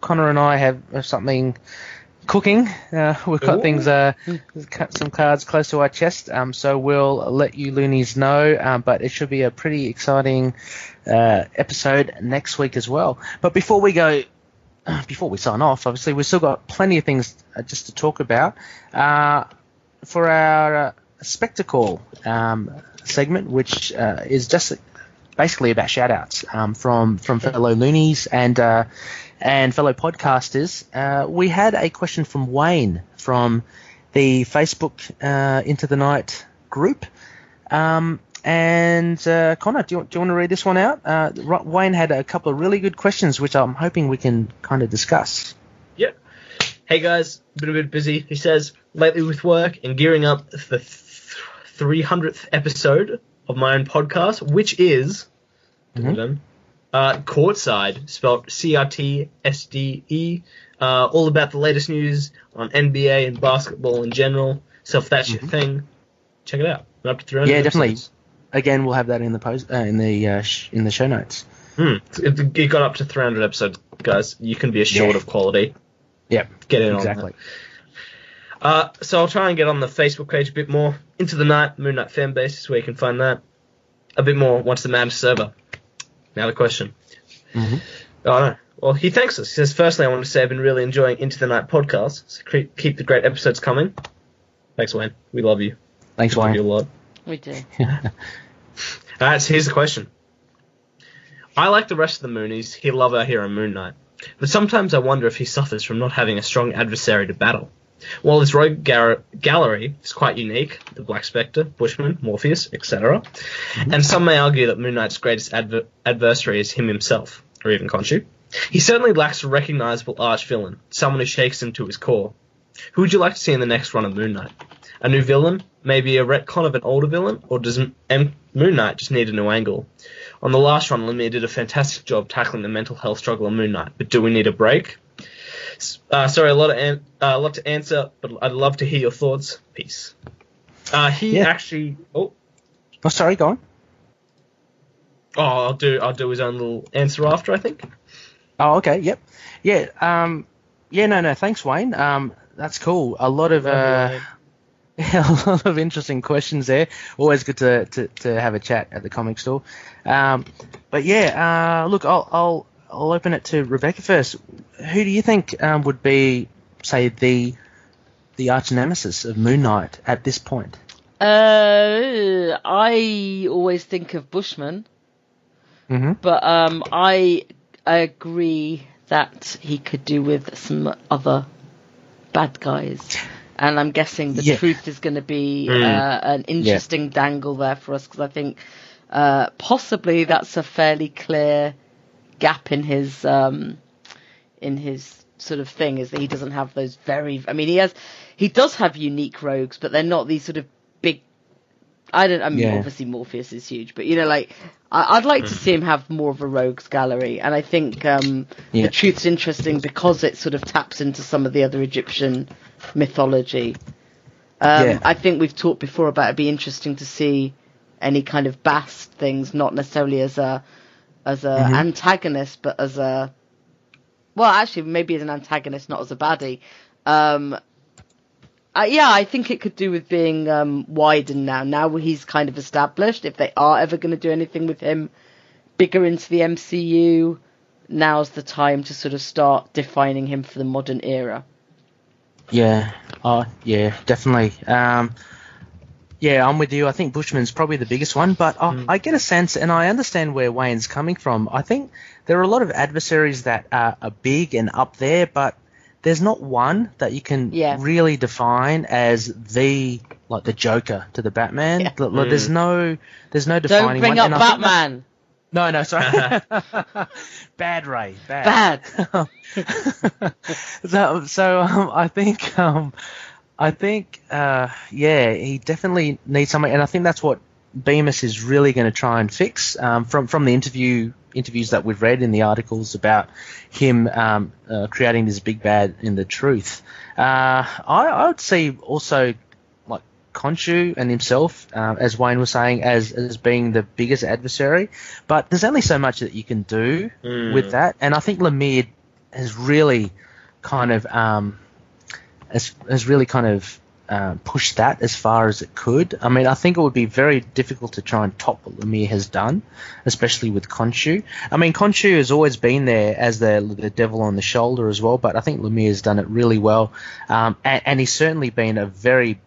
Connor and I have something cooking. We've got things, some cards close to our chest. So we'll let you loonies know. But it should be a pretty exciting episode next week as well. But before we sign off, obviously we've still got plenty of things just to talk about. For our Spectacle segment, which is just basically about shout-outs from fellow loonies and fellow podcasters. We had a question from Wayne from the Facebook Into the Night group. Connor, do you want to read this one out? Wayne had a couple of really good questions, which I'm hoping we can kind of discuss. Yep. Hey guys, been a bit busy. He says, lately with work and gearing up the 300th episode of my own podcast, which is Courtside, spelled CRTSDE, all about the latest news on NBA and basketball in general. So if that's your thing, check it out. We're up to 300 definitely. episodes. Again, we'll have that in the post in the show notes. It got up to 300 episodes, guys. You can be assured of quality. Yep. Get in exactly. on that. So I'll try and get on the Facebook page a bit more. Into the Night, Moon Knight fan base is where you can find that. A bit more once the Madness is over. Now the question. Oh no. Well, he thanks us. He says, firstly, I want to say I've been really enjoying Into the Night podcast. So keep the great episodes coming. Thanks, Wayne. We love you. Thanks, Wayne. We love you a lot. We do. Alright, so here's the question. I, like the rest of the Moonies, he love our hero Moon Knight. But sometimes I wonder if he suffers from not having a strong adversary to battle. While his rogue gallery is quite unique, the Black Spectre, Bushman, Morpheus, etc., and some may argue that Moon Knight's greatest adversary is him himself, or even Khonshu, he certainly lacks a recognisable arch-villain, someone who shakes him to his core. Who would you like to see in the next run of Moon Knight? a new villain, maybe a retcon of an older villain, or does Moon Knight just need a new angle? On the last run, Lemire did a fantastic job tackling the mental health struggle of Moon Knight, but do we need a break? Sorry, a lot to answer, but I'd love to hear your thoughts. Peace. Actually... Oh, sorry, go on. Oh, I'll do his own little answer after, I think. Oh, okay, yep. Yeah, no, thanks, Wayne. That's cool. A lot of a lot of interesting questions there. Always good to have a chat at the comic store. But yeah, look, I'll open it to Rebecca first. Who do you think would be, say, the arch nemesis of Moon Knight at this point? I always think of Bushman. Mm-hmm. But I agree that he could do with some other bad guys. And I'm guessing the truth is going to be an interesting dangle there for us, because I think possibly that's a fairly clear gap in his sort of thing, is that he doesn't have those he does have unique rogues, but they're not these sort of big. Obviously Morpheus is huge, but I'd like to see him have more of a rogues gallery, and I think the truth's interesting because it sort of taps into some of the other Egyptian mythology. I think we've talked before about it'd be interesting to see any kind of Bast things, not necessarily as a antagonist, but as maybe as an antagonist, not as a baddie. I think it could do with being widened now. Now he's kind of established. If they are ever going to do anything with him bigger into the MCU, now's the time to sort of start defining him for the modern era. Yeah. Definitely. I'm with you. I think Bushman's probably the biggest one, but I get a sense, and I understand where Wayne's coming from. I think there are a lot of adversaries that are big and up there, but there's not one that you can really define as the Joker to the Batman. Yeah. There's no defining one. Don't bring up Batman. No, sorry. Bad Ray. Bad. I think he definitely needs something, and I think that's what Bemis is really going to try and fix. From the interviews that we've read in the articles about him creating this big bad in the truth. I would see also like Khonshu and himself, as Wayne was saying, as being the biggest adversary. But there's only so much that you can do with that, and I think Lemire has really kind of pushed that as far as it could. I mean, I think it would be very difficult to try and top what Lemire has done, especially with Khonshu. I mean, Khonshu has always been there as the devil on the shoulder as well, but I think Lemire has done it really well, and he's certainly been a very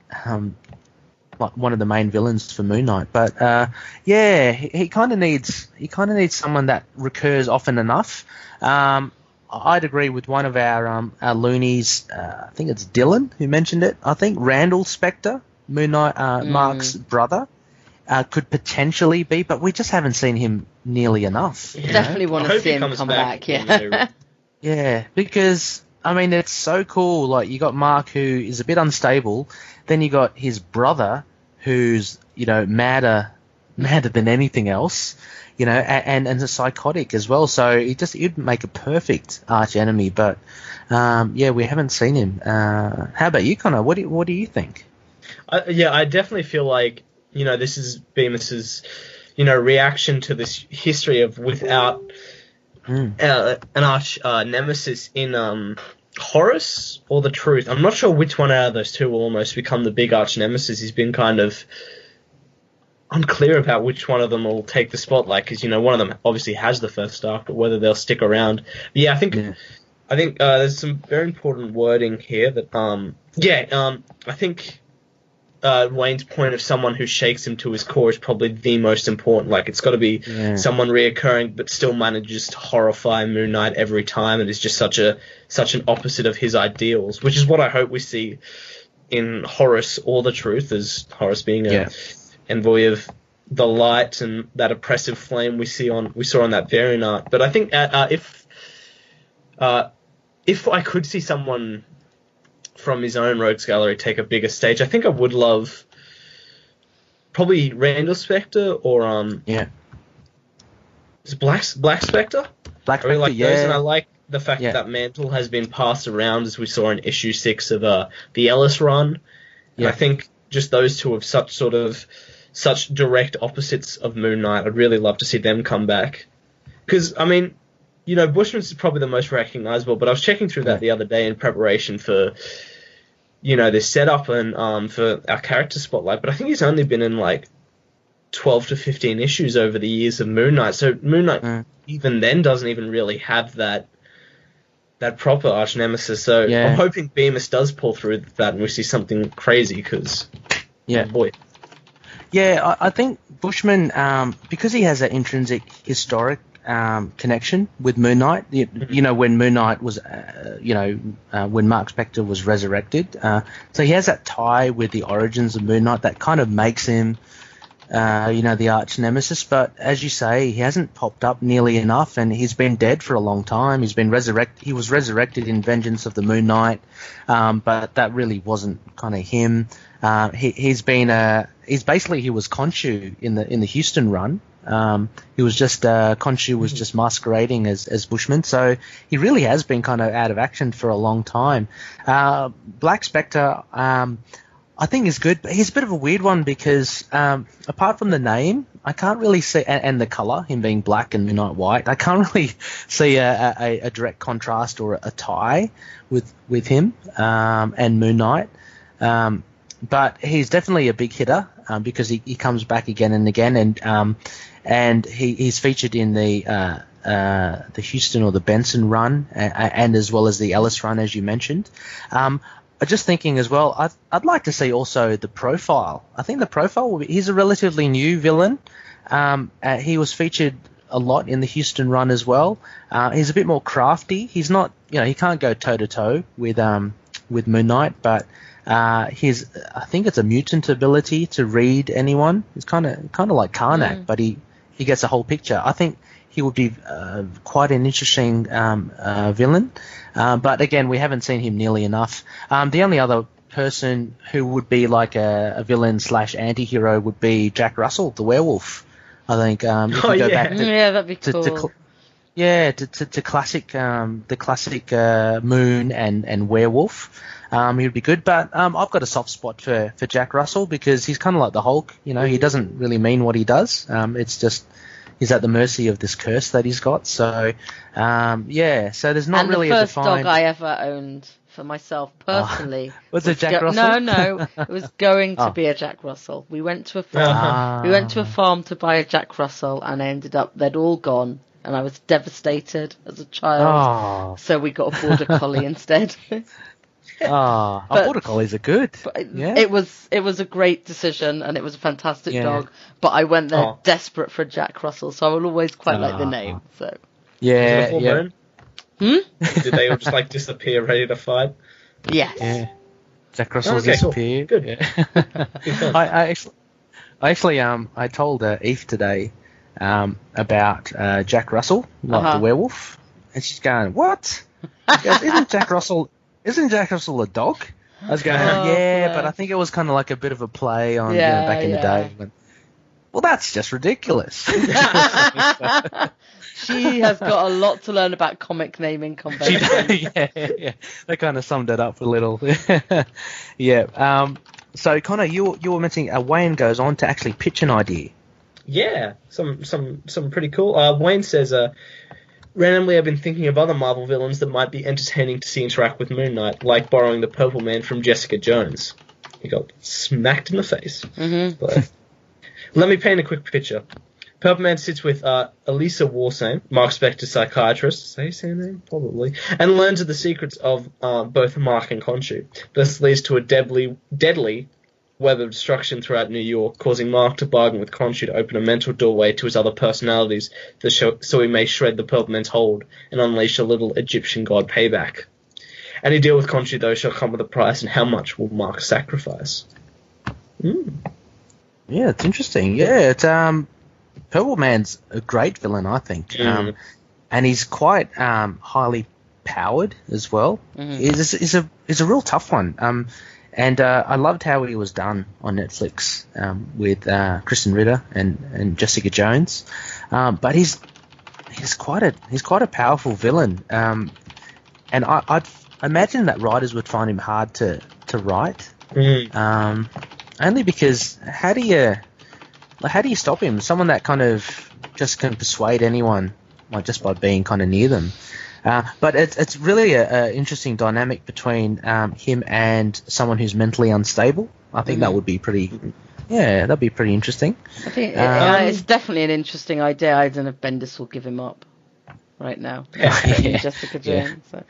like one of the main villains for Moon Knight. But he kind of needs someone that recurs often enough. I'd agree with one of our loonies, I think it's Dylan who mentioned it. I think Randall Spector, Moon Knight, Mark's brother, could potentially be, but we just haven't seen him nearly enough. Definitely want to see him come back. Yeah, because I mean it's so cool. Like you got Mark who is a bit unstable, then you got his brother who's madder than anything else. And a psychotic as well. So he'd make a perfect arch enemy. But we haven't seen him. How about you, Connor? What do you think? I definitely feel like this is Bemis's reaction to this history of without an arch nemesis in Horus or the Truth. I'm not sure which one out of those two will almost become the big arch nemesis. He's been kind of unclear about which one of them will take the spotlight, because one of them obviously has the first arc, but whether they'll stick around. But I think there's some very important wording here that I think Wayne's point of someone who shakes him to his core is probably the most important. Like it's got to be someone reoccurring but still manages to horrify Moon Knight every time, and is just such an opposite of his ideals, which is what I hope we see in Horus or the Truth, as Horus being a envoy of the light and that oppressive flame we saw on that variant art. But I think if I could see someone from his own rogues gallery take a bigger stage. I think I would love probably Randall Spectre or is it Black Spectre? Black I really Spectre, like those, and I like the fact Yeah. that mantle has been passed around, as we saw in issue 6 of the Ellis run. And I think just those two have such direct opposites of Moon Knight. I'd really love to see them come back. Because, I mean, you know, Bushman's is probably the most recognizable, but I was checking through that the other day in preparation for, you know, this setup and for our character spotlight, but I think he's only been in like 12 to 15 issues over the years of Moon Knight, so Moon Knight even then doesn't even really have that proper arch nemesis, so I'm hoping Bemis does pull through that and we see something crazy, because, boy. Yeah, I think Bushman, because he has an intrinsic historic connection with Moon Knight. You know, when Moon Knight was, when Mark Spector was resurrected. So he has that tie with the origins of Moon Knight that kind of makes him, the arch nemesis. But as you say, he hasn't popped up nearly enough, and he's been dead for a long time. He's been resurrected. He was resurrected in Vengeance of the Moon Knight, but that really wasn't kind of him. He was Khonshu in the Houston run. He was just Khonshu was just masquerading as Bushman, so he really has been kind of out of action for a long time. Black Spectre, I think is good, but he's a bit of a weird one because apart from the name, I can't really see, and the color, him being black and Midnight White, I can't really see a direct contrast or a tie with him and Moon Knight. But he's definitely a big hitter because he comes back again and again, and he's featured in the Houston or the Benson run, and as well as the Ellis run, as you mentioned. I'm just thinking as well, I'd like to see also the profile. I think the profile he's a relatively new villain. He was featured a lot in the Houston run as well. He's a bit more crafty. He's not, he can't go toe to toe with Moon Knight, but I think it's a mutant ability to read anyone. It's kind of like Karnak, but he gets a whole picture. I think he would be quite an interesting villain. But again, we haven't seen him nearly enough. The only other person who would be like a villain / anti-hero would be Jack Russell, the werewolf. I think if you go back to, that'd be cool. to classic the classic Moon and werewolf. He would be good, but I've got a soft spot for Jack Russell because he's kind of like the Hulk. He doesn't really mean what he does. It's just he's at the mercy of this curse that he's got. So, so there's not really a defined... And the first dog I ever owned for myself personally was it Jack Russell? No, it was going to be a Jack Russell. We went to a farm. We went to a farm to buy a Jack Russell, and I ended up they'd all gone, and I was devastated as a child. So we got a border collie instead. Border collies are good. It was a great decision, and it was a fantastic dog. But I went there desperate for a Jack Russell, so I will always quite like the name. So Did they all just disappear, ready to fight? Yes. Yeah. Jack Russell disappeared. Cool. Good. Yeah. I told Eve today about Jack Russell, like the werewolf, and she's going, "What? She goes, Isn't Jack Russell a dog?" I was going, but I think it was kind of like a bit of a play on back in the day. Well, that's just ridiculous. She has got a lot to learn about comic naming conventions. Yeah. They kind of summed it up a little. So, Connor, you were mentioning Wayne goes on to actually pitch an idea. Yeah, some pretty cool. Wayne says, randomly I've been thinking of other Marvel villains that might be entertaining to see interact with Moon Knight, like borrowing the Purple Man from Jessica Jones. He got smacked in the face. Mm-hmm. But let me paint a quick picture. Purple Man sits with Elisa Warsame, Mark Spector's psychiatrist, is that his name? Probably, and learns of the secrets of both Mark and Khonshu. This leads to a deadly web of destruction throughout New York, causing Mark to bargain with Khonshu to open a mental doorway to his other personalities so he may shred the Purple Man's hold and unleash a little Egyptian god payback. Any deal with Khonshu, though, shall come with a price, and how much will Mark sacrifice? Yeah, it's interesting. Yeah, it's Purple Man's a great villain, I think. And he's quite highly powered as well. Mm-hmm. Is a real tough one. And I loved how he was done on Netflix with Kristen Ritter and Jessica Jones. But he's quite a powerful villain. And I'd imagine that writers would find him hard to write. Only because how do you stop him? Someone that kind of just can persuade anyone, like just by being kind of near them. But it's really a interesting dynamic between him and someone who's mentally unstable. I think that would be that'd be pretty interesting. I think it's definitely an interesting idea. I don't know if Bendis will give him up right now. Jessica Jones. Yeah.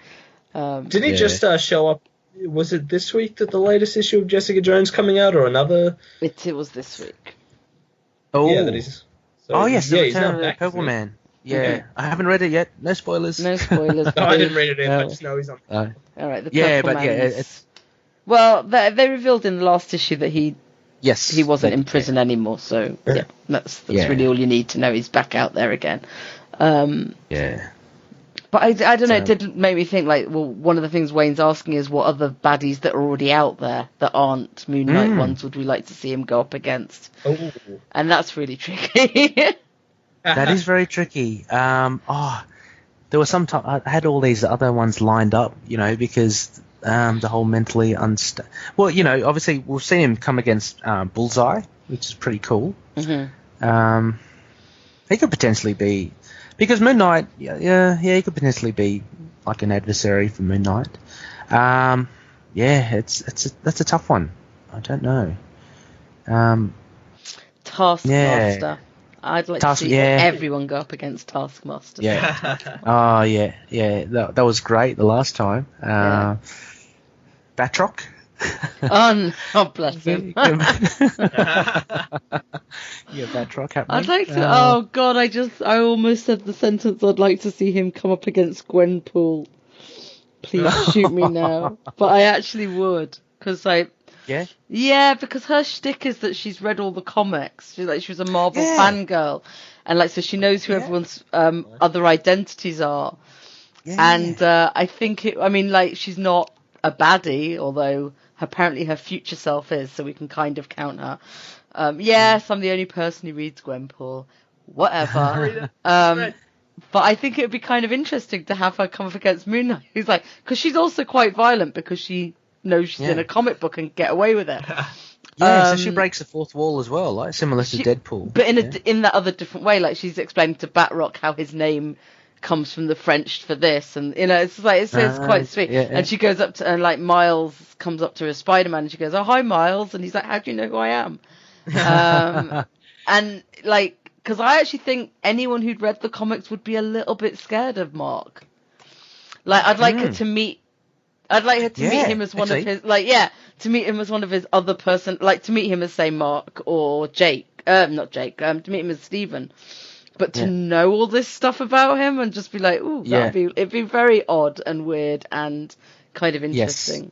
So, Did he just show up? Was it this week that the latest issue of Jessica Jones coming out, or another? It was this week. Oh, yeah, that is. So yes, the he's Return not of the back, Purple is he? Man. Yeah, I haven't read it yet. No spoilers. No spoilers. No, I didn't read it in. I just know he's on. All right, the Yeah, Purple but Man's- it's Well, they revealed in the last issue that he wasn't in that- prison anymore. So yeah, that's Yeah. really all you need to know. He's back out there again. Yeah. But I don't know. It did make me think. Like, well, one of the things Wayne's asking is what other baddies that are already out there that aren't Moon Knight ones would we like to see him go up against? Oh. And that's really tricky. That is very tricky. There was some time I had all these other ones lined up, because the whole mentally unstable. Well, obviously we've seen him come against Bullseye, which is pretty cool. Mm-hmm. He could potentially be, because Moon Knight, he could potentially be like an adversary for Moon Knight. That's a tough one. I don't know. Taskmaster. Yeah. I'd like to see everyone go up against Taskmaster. Yeah. Oh, yeah. That was great the last time. Batroc. Oh, bless him. Batroc happening. I'd like to. Oh God, I almost said the sentence. I'd like to see him come up against Gwenpool. Please shoot me now. But I actually would, because Yeah, because her shtick is that she's read all the comics. She was a Marvel fangirl, and so she knows who everyone's other identities are. Yeah. And I think she's not a baddie, although apparently her future self is, so we can kind of count her. Yes, I'm the only person who reads Gwenpool. Whatever. But I think it would be kind of interesting to have her come up against Moon Knight, who's because she's also quite violent because she knows she's in a comic book and get away with it. So she breaks the fourth wall as well, similar to Deadpool. But in that other different way, she's explaining to Batroc how his name comes from the French for this, and it's quite sweet. Yeah. And she goes up to, and Miles comes up to her Spider-Man, and she goes, "Oh, hi, Miles," and he's like, "How do you know who I am?" And because I actually think anyone who'd read the comics would be a little bit scared of Mark. I'd like her to meet. I'd like her to meet him as one of his, to meet him as one of his other person, to meet him as, say, Mark or Jake, not Jake, to meet him as Stephen, but to know all this stuff about him and just be like, ooh, it'd be very odd and weird and kind of interesting. Yes.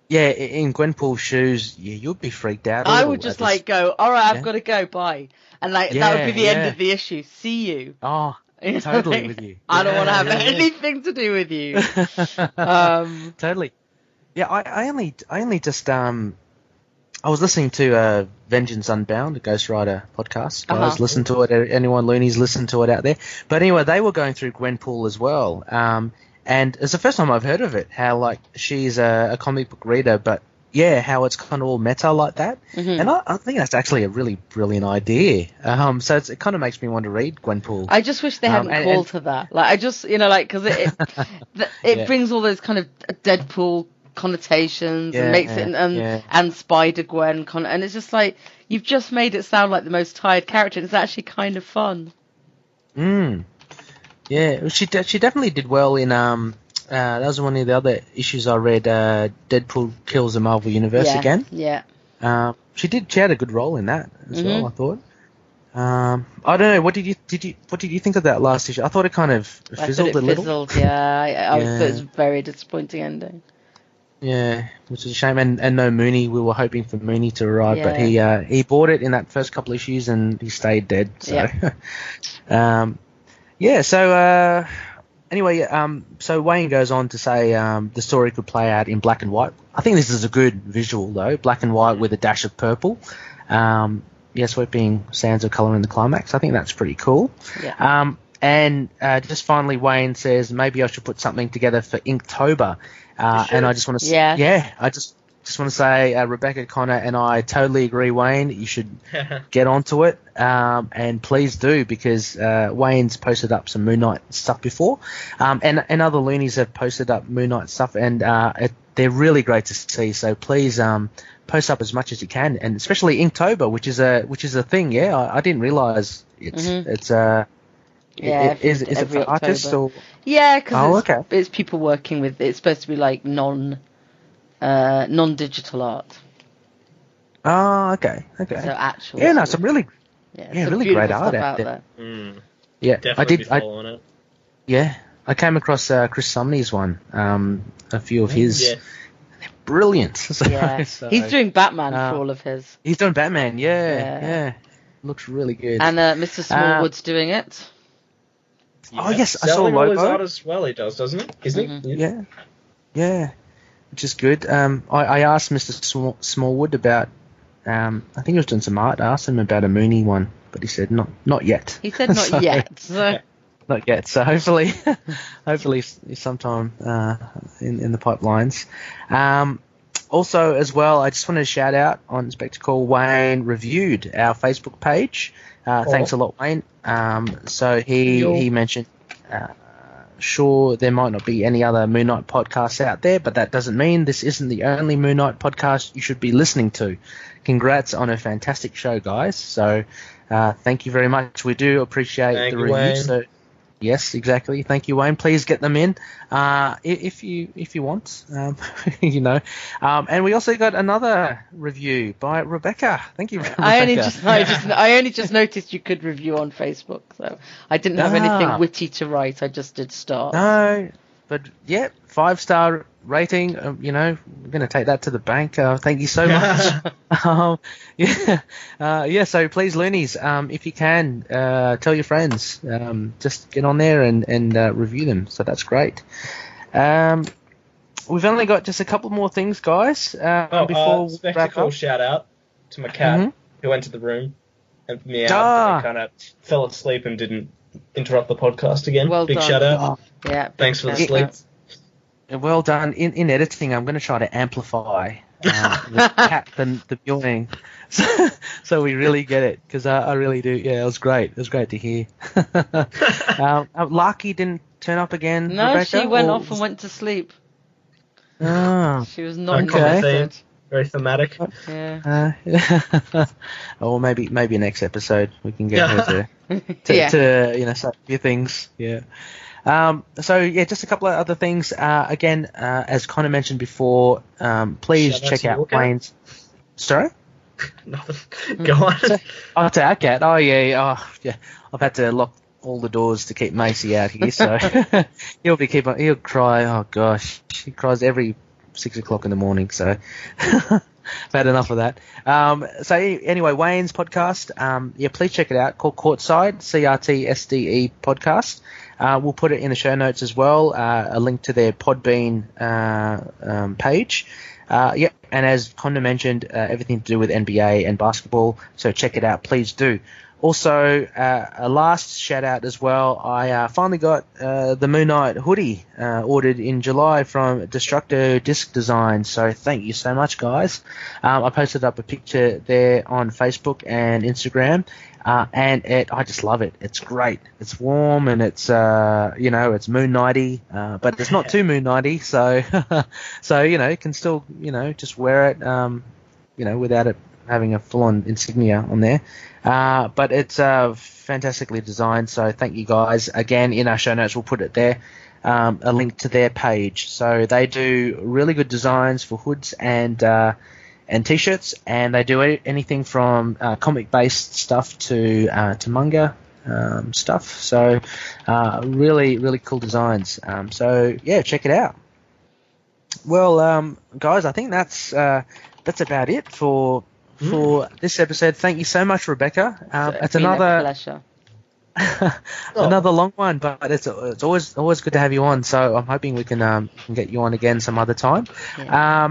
Yeah, in Gwenpool's shoes, you'd be freaked out. I would just go, all right, I've got to go, bye. And that would be the end of the issue. See you. Oh, totally with you. I don't want to have anything to do with you. Totally. Yeah, I only just I was listening to Vengeance Unbound, a Ghost Rider podcast. Guys, listen to it. Anyone loonies, listen to it out there. But anyway, they were going through Gwenpool as well. And it's the first time I've heard of it. How she's a comic book reader, but how it's kind of all meta like that. Mm-hmm. And I think that's actually a really brilliant idea. So it kind of makes me want to read Gwenpool. I just wish they hadn't called her that. Because it brings all those kind of Deadpool connotations and makes it and Spider-Gwen and it's just you've just made it sound like the most tired character. It's actually kind of fun. Yeah, she definitely did well in that was one of the other issues I read. Deadpool kills the Marvel Universe again. Yeah. She had a good role in that as well, I thought. I don't know. What did you think of that last issue? I thought it kind of fizzled a little. Yeah. I thought it was a very disappointing ending. Yeah, which is a shame. And no Mooney. We were hoping for Mooney to arrive, but he bought it in that first couple issues and he stayed dead. So, Anyway, so Wayne goes on to say the story could play out in black and white. I think this is a good visual, though. Black and white with a dash of purple. Sweeping sands of colour in the climax. I think that's pretty cool. Yeah. And just finally, Wayne says maybe I should put something together for Inktober. And I just want to say, I just want to say, Rebecca, Connor, and I totally agree, Wayne. You should get onto it, and please do, because Wayne's posted up some Moon Knight stuff before, and other loonies have posted up Moon Knight stuff, and they're really great to see. So please post up as much as you can, and especially Inktober, which is a thing. Yeah, I didn't realize it's is it for artists or? Yeah, because it's people working with. It's supposed to be like non-digital art. Oh, okay. So actual. Yeah, no, some really, some really great art out there. Yeah, definitely following it. Yeah, I came across Chris Sumney's one, a few of his. Yeah. They're brilliant. So, he's doing Batman for all of his. He's doing Batman. Yeah. Looks really good. And Mr. Smallwood's doing it. Yeah. Oh yes, I saw a logo. His art as well. He does, doesn't he? Isn't he? Yeah. Which is good. I asked Mr. Smallwood about. I think he was doing some art. I asked him about a Mooney one, but he said not yet. He said not yet. So. Not yet. So hopefully sometime in the pipelines. Also, as well, I just wanted to shout out on Spectacle. Wayne reviewed our Facebook page. Thanks a lot, Wayne. So he mentioned. Sure, there might not be any other Moon Knight podcasts out there, but that doesn't mean this isn't the only Moon Knight podcast you should be listening to. Congrats on a fantastic show, guys. So thank you very much. We do appreciate the reviews. So, yes, exactly. Thank you, Wayne. Please get them in if you want. And we also got another review by Rebecca. Thank you, Rebecca. I only just noticed you could review on Facebook, so I didn't have anything witty to write. I just did stars. No, but 5-star rating. We're going to take that to the bank. Thank you so much. So please, loonies, if you can, tell your friends. Just get on there and review them. So that's great. We've only got just a couple more things, guys. Before we wrap up. Shout out to my cat who went to the room and meowed and kind of fell asleep and didn't interrupt the podcast again. Well Big done. shout out. Yeah. Thanks for the sleep. Well done. In editing, I'm going to try to amplify the cat, the mewing, so we really get it, because I really do. Yeah, it was great. It was great to hear. Larky didn't turn up again. No, Rebecca, she went off and went to sleep. Oh, she was not interested. Very thematic. Yeah. Or maybe next episode we can get her to say a few things. Yeah. Just a couple of other things. Again, as Connor mentioned before, please check out Wayne's. Sorry? Nothing. Go on. To our cat. Oh, yeah. I've had to lock all the doors to keep Macy out here, so he'll cry. Oh, gosh. He cries every 6 o'clock in the morning, so I've had enough of that. Anyway, Wayne's podcast, please check it out, called Courtside, CRTSDE podcast. We'll put it in the show notes as well, a link to their Podbean page. And as Connor mentioned, everything to do with NBA and basketball, so check it out, please do. Also, a last shout out as well. I finally got the Moon Knight hoodie ordered in July from Destructo Disc Design. So thank you so much, guys. I posted up a picture there on Facebook and Instagram, and I just love it. It's great. It's warm and it's it's Moon Knighty, but it's not too Moon Knighty. So you can still just wear it without it having a full-on insignia on there. But it's fantastically designed, so thank you guys. Again, in our show notes, we'll put it there, a link to their page. So they do really good designs for hoods and T-shirts, and they do anything from comic-based stuff to manga stuff. So really, really cool designs. Check it out. Well, guys, I think that's about it for this episode. Thank you so much, Rebecca. It's another pleasure. Another long one, but it's always good to have you on. So I'm hoping we can get you on again some other time. Yeah.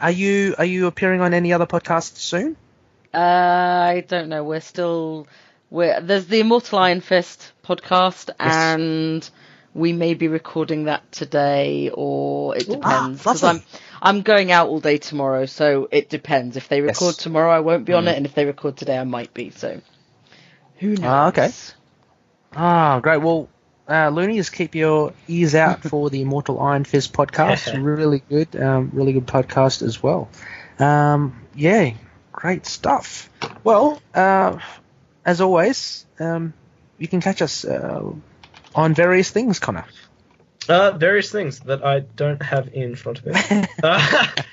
Are you appearing on any other podcasts soon? I don't know. There's the Immortal Iron Fist podcast, Yes. and we may be recording that today, or it depends. Because lovely. I'm going out all day tomorrow, so it depends. If they record tomorrow, I won't be on it, and if they record today, I might be. So who knows? Okay. Great. Well, Loonies, keep your ears out for the Immortal Iron Fist podcast. Really good podcast as well. Yeah, great stuff. Well, as always, you can catch us on various things, Connor. Various things that I don't have in front of me.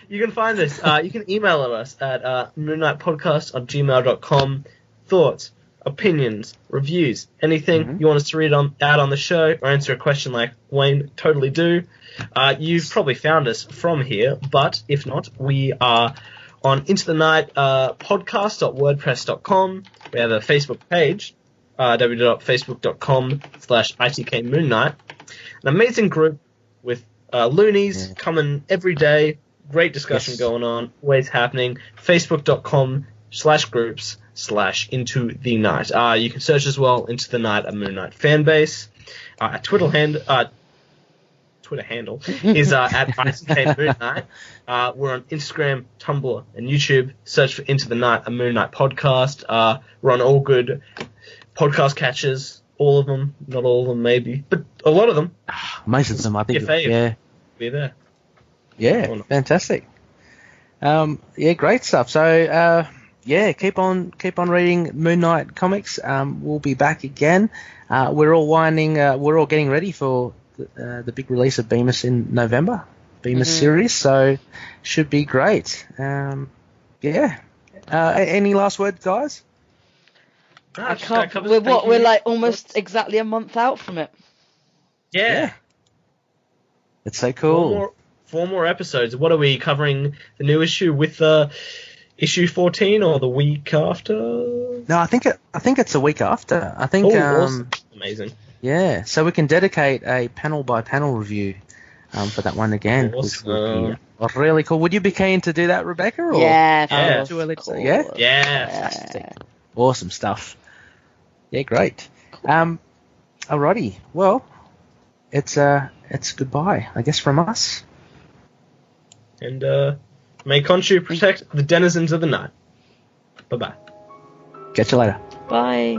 You can find us. You can email us at moonnightpodcast@gmail.com. Thoughts, opinions, reviews, anything you want us to read out on the show, or answer a question like Wayne totally do. You've probably found us from here, but if not, we are on Into the Night podcast.wordpress.com. We have a Facebook page, www.facebook.com/itkmoonnight. An amazing group with loonies coming every day. Great discussion going on, always happening. Facebook.com/groups/Into the Night. You can search as well Into the Night, a Moon Knight fan base. Twitter handle is at itkmoonnight. We're on Instagram, Tumblr, and YouTube. Search for Into the Night, a Moon Knight podcast. We're on all good podcast catchers. All of them, not all of them, maybe, but a lot of them. Most of them, I think. Your fave. Yeah. Be there. Yeah, fantastic. Yeah, great stuff. So, keep on reading Moon Knight comics. We'll be back again. We're all getting ready for the big release of Bemis in November, Bemis series. So, should be great. Any last words, guys? I can't. We're like almost exactly a month out from it. Yeah. It's so cool. Four more episodes. What are we covering? The new issue with issue 14 or the week after? No, I think it's a week after. I think. Awesome. Amazing. Yeah, so we can dedicate a panel by panel review for that one again, which would be really cool. Would you be keen to do that, Rebecca? Or? Yeah. Cool. Yeah. Fantastic. Awesome stuff. Yeah, great. Alrighty. Well, it's goodbye, I guess, from us. And may Khonshu protect the denizens of the night. Bye-bye. Catch you later. Bye.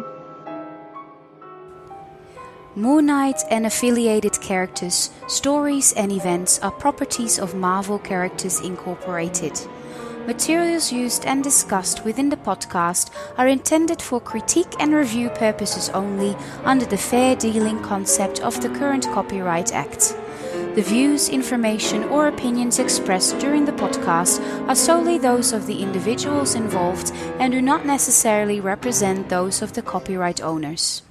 Moon Knight and affiliated characters, stories and events are properties of Marvel Characters Incorporated. Materials used and discussed within the podcast are intended for critique and review purposes only under the fair dealing concept of the current Copyright Act. The views, information or opinions expressed during the podcast are solely those of the individuals involved and do not necessarily represent those of the copyright owners.